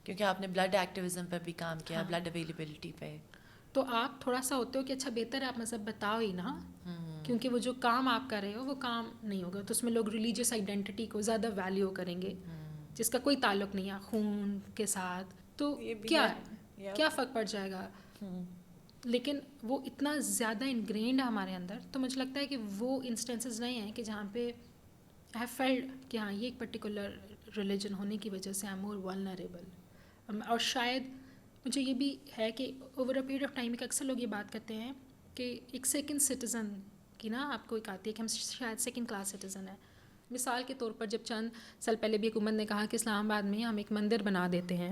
کیونکہ آپ نے بلڈ ایکٹیویزم پہ بھی کام کیا, بلڈ اویلیبلٹی پہ. تو آپ تھوڑا سا ہوتے ہو کہ اچھا بہتر ہے آپ مذہب بتاؤ ہی نا, کیونکہ وہ جو کام آپ کر رہے ہو وہ کام نہیں ہوگا. تو اس میں لوگ ریلیجیس آئیڈینٹی کو زیادہ ویلیو کریں گے جس کا کوئی تعلق نہیں ہے خون کے ساتھ. تو کیا فرق پڑ جائے گا. لیکن وہ اتنا زیادہ انگرینڈ ہے ہمارے اندر, تو مجھے لگتا ہے کہ وہ انسٹنسز نہیں ہیں کہ جہاں پہ آئی ہیو فیلڈ کہ ہاں یہ ایک پرٹیکولر ریلیجن ہونے کی وجہ سے آئی ایم مور ولنریبل. اور شاید مجھے یہ بھی ہے کہ over a period of time کہ اکثر لوگ یہ بات کرتے ہیں کہ ایک سیکنڈ سٹیزن کی نا آپ کو ایک آتی ہے کہ ہم شاید سیکنڈ کلاس سٹیزن ہیں. مثال کے طور پر جب چند سال پہلے بھی حکومت نے کہا کہ اسلام آباد میں ہم ایک مندر بنا دیتے ہیں,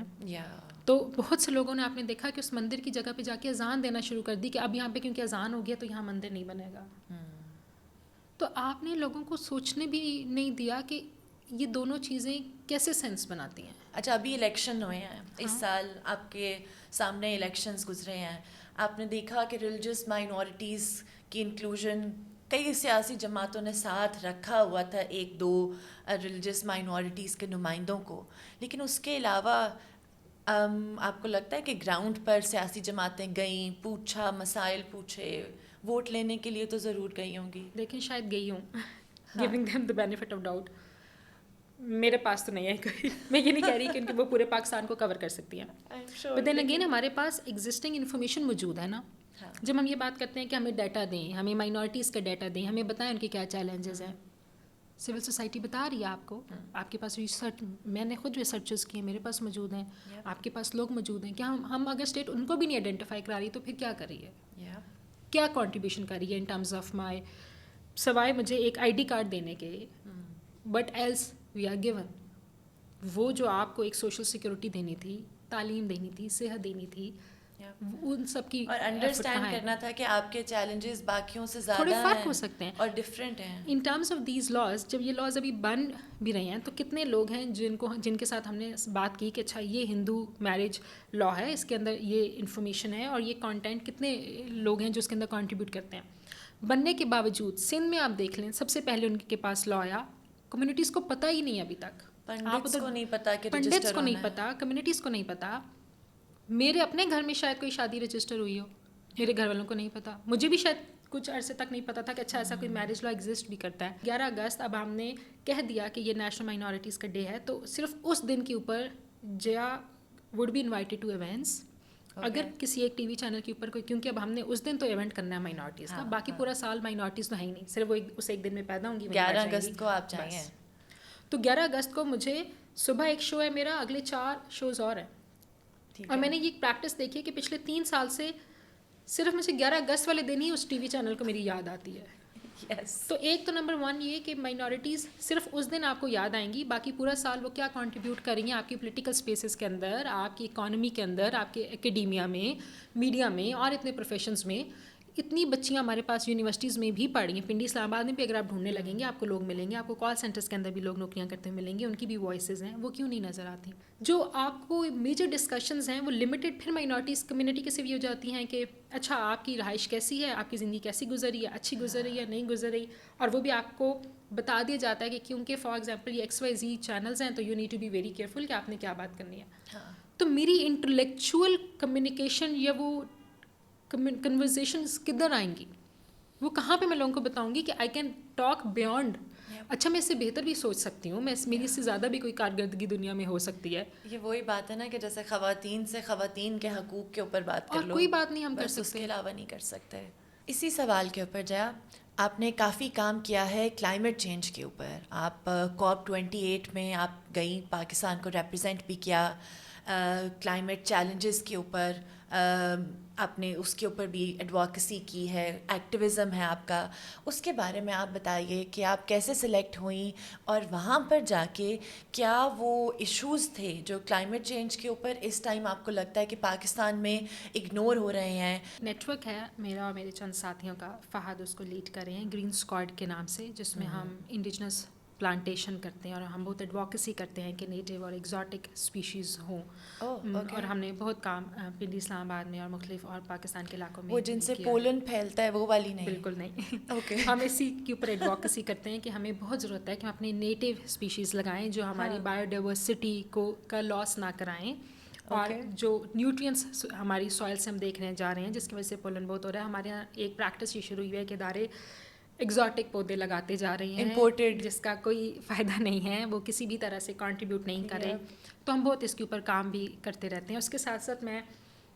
تو بہت سے لوگوں نے آپ نے دیکھا کہ اس مندر کی جگہ پہ جا کے اذان دینا شروع کر دی کہ اب یہاں پہ کیونکہ اذان ہو گیا تو یہاں مندر نہیں بنے گا. تو آپ نے لوگوں کو سوچنے بھی نہیں دیا کہ یہ دونوں چیزیں کیسے سینس بناتی ہیں. اچھا, ابھی الیکشن ہوئے ہیں اس سال, آپ کے سامنے الیکشنز گزرے ہیں, آپ نے دیکھا کہ ریلیجس مائنورٹیز کی انکلوژن کئی سیاسی جماعتوں نے ساتھ رکھا ہوا تھا, ایک دو ریلیجس مائنورٹیز کے نمائندوں کو, لیکن اس کے علاوہ آپ کو لگتا ہے کہ گراؤنڈ پر سیاسی جماعتیں گئیں, پوچھا, مسائل پوچھے, ووٹ لینے کے لیے تو ضرور گئی ہوں گی. لیکن شاید گئی ہوں, giving them the benefit of doubt. میرے پاس تو نہیں ہے کوئی, میں یہ نہیں کہہ رہی کہ وہ پورے پاکستان کو کور کر سکتی ہیں, بٹ دین اگین ہمارے پاس ایگزسٹنگ انفارمیشن موجود ہے نا. جب ہم یہ بات کرتے ہیں کہ ہمیں ڈیٹا دیں, ہمیں مائنورٹیز کا ڈیٹا دیں, ہمیں بتائیں ان کے کیا چیلنجز ہیں, سول سوسائٹی بتا رہی ہے آپ کو, آپ کے پاس ریسرچ, میں نے خود ریسرچز کیے, میرے پاس موجود ہیں, آپ کے پاس لوگ موجود ہیں. کیا ہم اگر اسٹیٹ ان کو بھی نہیں آئیڈینٹیفائی کرا رہی تو پھر کیا کر رہی ہے, کیا کنٹریبیوشن کر رہی ہے ان ٹرمز آف مائی, سوائے مجھے ایک آئی ڈی کارڈ دینے کے, but else we are given. وہ جو آپ کو ایک سوشل سیکورٹی دینی تھی, تعلیم دینی تھی, صحت دینی تھی, ان سب کی اور انڈرسٹینڈ کرنا تھا کہ آپ کے چیلنجز باقیوں سے زیادہ تھوڑے فرق ہو سکتے ہیں اور ڈفرینٹ ہیں. In terms of these laws, جب یہ لاز ابھی بن بھی رہے ہیں تو کتنے لوگ ہیں جن کے ساتھ ہم نے بات کی کہ اچھا یہ ہندو میرج لا ہے, اس کے اندر یہ انفارمیشن ہے اور یہ کانٹینٹ, کتنے لوگ ہیں جو اس کے اندر کنٹریبیوٹ کرتے ہیں. بننے کے باوجود سندھ میں آپ دیکھ لیں, سب سے پہلے ان کے پاس لا آیا, کمیونٹیز کو پتہ ہی نہیں ابھی تک, پنڈتس کو نہیں پتا, کہ پنڈتس کو نہیں پتا, کمیونٹیز کو نہیں پتا. میرے اپنے گھر میں شاید کوئی شادی رجسٹر ہوئی ہو, میرے گھر والوں کو نہیں پتا, مجھے بھی شاید کچھ عرصے تک نہیں پتا تھا کہ اچھا ایسا کوئی میرج لا ایگزسٹ بھی کرتا ہے. 11 اگست اب ہم نے کہہ دیا کہ یہ نیشنل مائنورٹیز کا ڈے ہے, تو صرف اس دن کے اوپر Jiya would be invited to events. اگر کسی ایک ٹی وی چینل کے اوپر کوئی, کیونکہ اب ہم نے اس دن تو ایونٹ کرنا ہے مائنورٹیز کا, باقی پورا سال مائنورٹیز تو ہے ہی نہیں, صرف وہ اس ایک دن میں پیدا ہوں گی. 11 اگست کو آپ چاہیے, تو 11 اگست کو مجھے صبح ایک شو ہے میرا, اگلے 4 شوز اور ہیں. اور میں نے یہ پریکٹس دیکھی ہے کہ پچھلے 3 سال سے صرف مجھے 11 اگست والے دن ہی اس ٹی وی چینل کو میری یاد آتی ہے. Yes. تو ایک تو نمبر 1 یہ کہ مائنورٹیز صرف اس دن آپ کو یاد آئیں گی, باقی پورا سال وہ کیا کنٹریبیوٹ کریں گے آپ کی پولیٹیکل اسپیسز کے اندر, آپ کی اکانومی کے اندر, آپ کے اکیڈیمیا میں, میڈیا میں اور اتنے پروفیشنز میں. اتنی بچیاں ہمارے پاس یونیورسٹیز میں بھی پڑھ رہی ہیں. پنڈی اسلام آباد میں بھی اگر آپ ڈھونڈنے لگیں گے آپ کو لوگ ملیں گے, آپ کو کال سینٹرز کے اندر بھی لوگ نوکریاں کرتے ہوئے ملیں گے, ان کی بھی وائسز ہیں, وہ کیوں نہیں نظر آتی. جو آپ کو میجر ڈسکشنز ہیں وہ لمیٹڈ پھر مائنورٹیز کمیونٹی کے سے بھی ہو جاتی ہیں کہ اچھا آپ کی رہائش کیسی ہے, آپ کی زندگی کیسی گزری ہے, اچھی گزر رہی ہے نہیں گزر رہی, اور وہ بھی آپ کو بتا دیا جاتا ہے کہ کیونکہ فار ایگزامپل یہ XYZ چینلز ہیں تو you need to be very careful کہ آپ نے کیا بات کرنی ہے. تو میری انٹلیکچوئل کمیونیکیشن یا وہ کنورزیشنز کدھر آئیں گی, وہ کہاں پہ میں لوگوں کو بتاؤں گی کہ آئی کین ٹاک بیانڈ. اچھا میں اس سے بہتر بھی سوچ سکتی ہوں, میری اس سے زیادہ بھی کوئی کارکردگی دنیا میں ہو سکتی ہے. یہ وہی بات ہے نا کہ جیسے خواتین سے خواتین کے حقوق کے اوپر بات کر اور لو, کوئی بات نہیں ہم کر بس اس سکتے, کے علاوہ نہیں کر سکتے. اسی سوال کے اوپر جیا, آپ نے کافی کام کیا ہے کلائمیٹ چینج کے اوپر. آپ COP28 میں آپ گئیں, پاکستان کو ریپرزینٹ بھی کیا, کلائمیٹ چیلنجز کے اوپر آپ نے اس کے اوپر بھی ایڈووکیسی کی ہے, ایکٹیویزم ہے آپ کا. اس کے بارے میں آپ بتائیے کہ آپ کیسے سلیکٹ ہوئیں اور وہاں پر جا کے کیا وہ ایشوز تھے جو کلائمیٹ چینج کے اوپر اس ٹائم آپ کو لگتا ہے کہ پاکستان میں اگنور ہو رہے ہیں. نیٹ ورک ہے میرا اور میرے چند ساتھیوں کا, فہد اس کو لیڈ کر رہے ہیں گرین اسکواڈ کے نام سے, جس میں ہم انڈیجنس پلانٹیشن کرتے ہیں اور ہم بہت ایڈووکیسی کرتے ہیں کہ نیٹیو اور ایگزاٹک اسپیشیز ہوں. اور ہم نے بہت کام پنڈی اسلام آباد میں اور مختلف اور پاکستان کے علاقوں میں وہ جن سے پولن پھیلتا ہے وہ والی نہیں؟ بالکل نہیں. اوکے. ہم اسی کے اوپر ایڈووکیسی کرتے ہیں کہ ہمیں بہت ضرورت ہے کہ ہم اپنے نیٹیو اسپیشیز لگائیں جو ہماری بایو ڈائیورسٹی کو کا لاس نہ کرائیں, اور جو نیوٹرینٹس ہماری سوائل سے ہم دیکھ رہے جا رہے ہیں جس کی وجہ سے پولن بہت ہو رہا ہے. ہمارے یہاں ایک پریکٹس یہ شروع ہوئی ہے کہ ادارے ایگزاٹک پودے لگاتے جا رہے ہیں امپورٹڈ, جس کا کوئی فائدہ نہیں ہے, وہ کسی بھی طرح سے کنٹریبیوٹ نہیں کر رہے. تو ہم بہت اس کے اوپر کام بھی کرتے رہتے ہیں. اس کے ساتھ ساتھ میں,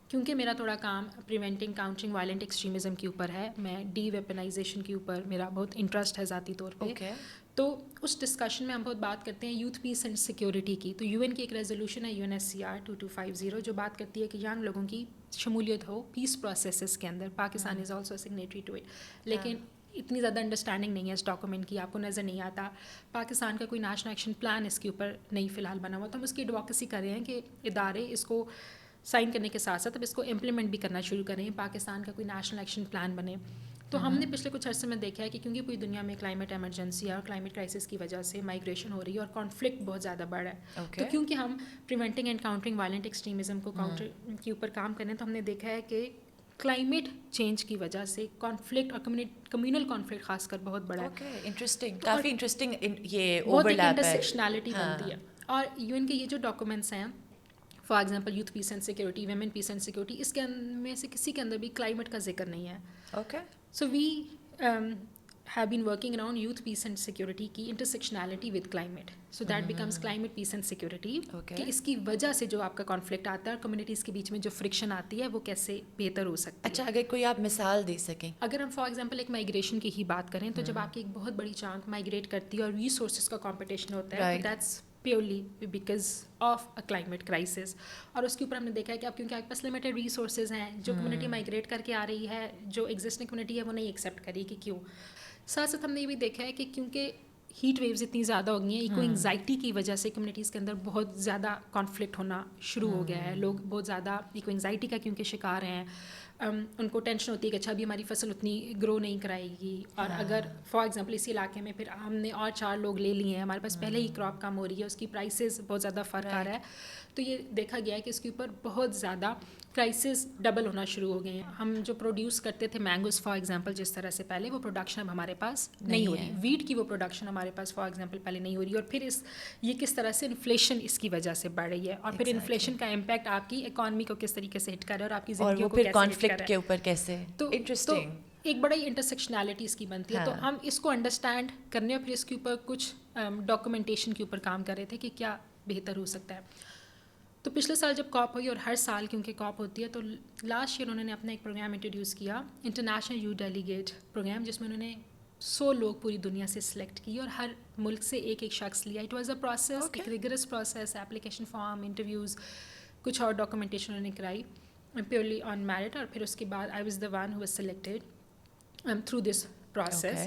کیونکہ میرا تھوڑا کام پریونٹنگ کاؤنٹرنگ وائلنٹ ایکسٹریمزم کے اوپر ہے, میں ڈی ویپنائزیشن کے اوپر میرا بہت انٹرسٹ ہے ذاتی طور پہ. تو اس ڈسکشن میں ہم بہت بات کرتے ہیں یوتھ پیس اینڈ سیکورٹی کی. تو UN کی ایک ریزولوشن ہے UNSCR 2250 جو بات کرتی ہے کہ ینگ لوگوں کی شمولیت ہو پیس پروسیسز کے اندر. Pakistan is also signatory to it, لیکن اتنی زیادہ انڈرسٹینڈنگ نہیں ہے اس ڈاکومنٹ کی, آپ کو نظر نہیں آتا. پاکستان کا کوئی نیشنل ایکشن پلان اس کے اوپر نہیں فی الحال بنا ہوا, تو ہم اس کی ایڈووکیسی کر رہے ہیں کہ ادارے اس کو سائن کرنے کے ساتھ ساتھ اب اس کو امپلیمنٹ بھی کرنا شروع کریں, پاکستان کا کوئی نیشنل ایکشن پلان بنے. تو ہم نے پچھلے کچھ عرصے میں دیکھا ہے کہ کیونکہ پوری دنیا میں کلائمیٹ ایمرجنسی ہے اور کلائمیٹ کرائسس کی وجہ سے مائگریشن ہو رہی ہے اور کانفلکٹ بہت زیادہ بڑھ رہا ہے. تو کیونکہ ہم preventing and countering violent extremism کو کاؤنٹر کے اوپر کام کریں, تو ہم نے دیکھا ہے کہ کلائمیٹ چینج کی وجہ سے کانفلکٹ اور کمیونل کانفلکٹ خاص کر بہت بڑا ہے. انٹرسٹنگ, کافی انٹرسٹنگ, یہ بہت اوور لیپ ہے, انٹرسیکشنالٹی بنتی ہے. اور UN کے یہ جو ڈاکومنٹس ہیں for example youth peace and security, women peace and security, اس کے میں سے کسی کے اندر بھی کلائمیٹ کا ذکر نہیں ہے. Okay. So we have been working around youth peace and security کی intersectionality with climate, so that becomes climate peace and security. کہ اس کی وجہ سے جو آپ کا کانفلکٹ آتا ہے اور کمیونٹیز کے بیچ میں جو فرکشن آتی ہے وہ کیسے بہتر ہو سکتی ہے. اچھا, اگر کوئی آپ مثال دے سکیں. اگر ہم فار ایگزامپل ایک مائگریشن کی ہی بات کریں تو جب آپ کی ایک بہت بڑی چانک مائگریٹ کرتی ہے اور ریسورسز کا کمپٹیشن ہوتا ہے, that's purely because of a climate crisis. اور اس کے اوپر ہم نے دیکھا ہے کہ اب کیونکہ آپ کے پاس لمیٹیڈ ریسورسز ہیں, جو کمیونٹی مائگریٹ کر کے آ رہی ہے, جو ایگزسٹنگ کمیونٹی ہے وہ نہیں ایکسیپٹ کرے گی. کیوں؟ ساتھ ساتھ ہم نے یہ بھی دیکھا ہے کہ کیونکہ ہیٹ ویوز اتنی زیادہ ہو گئی ہیں, ایکو انگزائٹی کی وجہ سے کمیونٹیز کے اندر بہت زیادہ کانفلکٹ ہونا شروع ہو گیا ہے. لوگ بہت زیادہ ایکو انگزائٹی کا کیونکہ شکار ہیں, ان کو ٹینشن ہوتی ہے کہ اچھا ابھی ہماری فصل اتنی گرو نہیں کرائے گی, اور اگر فار ایگزامپل اسی علاقے میں پھر ہم نے اور 4 لوگ لے لیے ہیں, ہمارے پاس پہلے ہی کراپ کم ہو رہی ہے, اس کی پرائسز بہت زیادہ فرق آ رہا ہے, تو یہ دیکھا گیا ہے کہ اس کے اوپر بہت زیادہ پرائسز ڈبل ہونا شروع ہو گئے ہیں. ہم جو پروڈیوس کرتے تھے مینگوز فار ایگزامپل جس طرح سے پہلے, وہ پروڈکشن اب ہمارے پاس نہیں ہو رہی. ویٹ کی وہ پروڈکشن ہمارے پاس فار ایگزامپل پہلے نہیں ہو رہی, اور پھر یہ کس طرح سے انفلیشن اس کی وجہ سے بڑھ رہی ہے, اور پھر انفلیشن کا امپیکٹ آپ کی اکانومی کو کس طریقے سے ہٹ کر رہا ہے اور آپ کی زندگیوں کو کیسے ہٹ کر رہا ہے, کانفلکٹ کے اوپر کیسے. تو ایک بڑی انٹرسیکشنالٹی اس کی بنتی ہے. تو ہم اس کو انڈرسٹینڈ کرنے اور پھر اس کے اوپر کچھ ڈاکومنٹیشن کے اوپر کام کر رہے تھے کہ کیا بہتر ہو سکتا ہے. تو پچھلے سال جب کاپ ہوئی, اور ہر سال کیونکہ کاپ ہوتی ہے, تو لاسٹ ایئر انہوں نے اپنا ایک پروگرام انٹروڈیوس کیا, انٹرنیشنل یوتھ ڈیلیگیٹ پروگرام, جس میں انہوں نے 100 لوگ پوری دنیا سے سلیکٹ کیے اور ہر ملک سے ایک شخص لیا. اٹ واز اے پروسیس, ایک rigorous process, application form, interviews, کچھ اور ڈاکومنٹیشن انہوں نے کرائی پیورلی آن میرٹ. اور پھر اس کے بعد I was the one who was selected through this process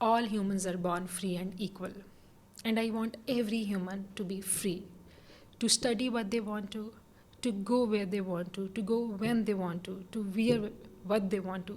All humans are born free and equal, and I want every human to be free, to study what they want to go where they want to go when they want to wear what they want to.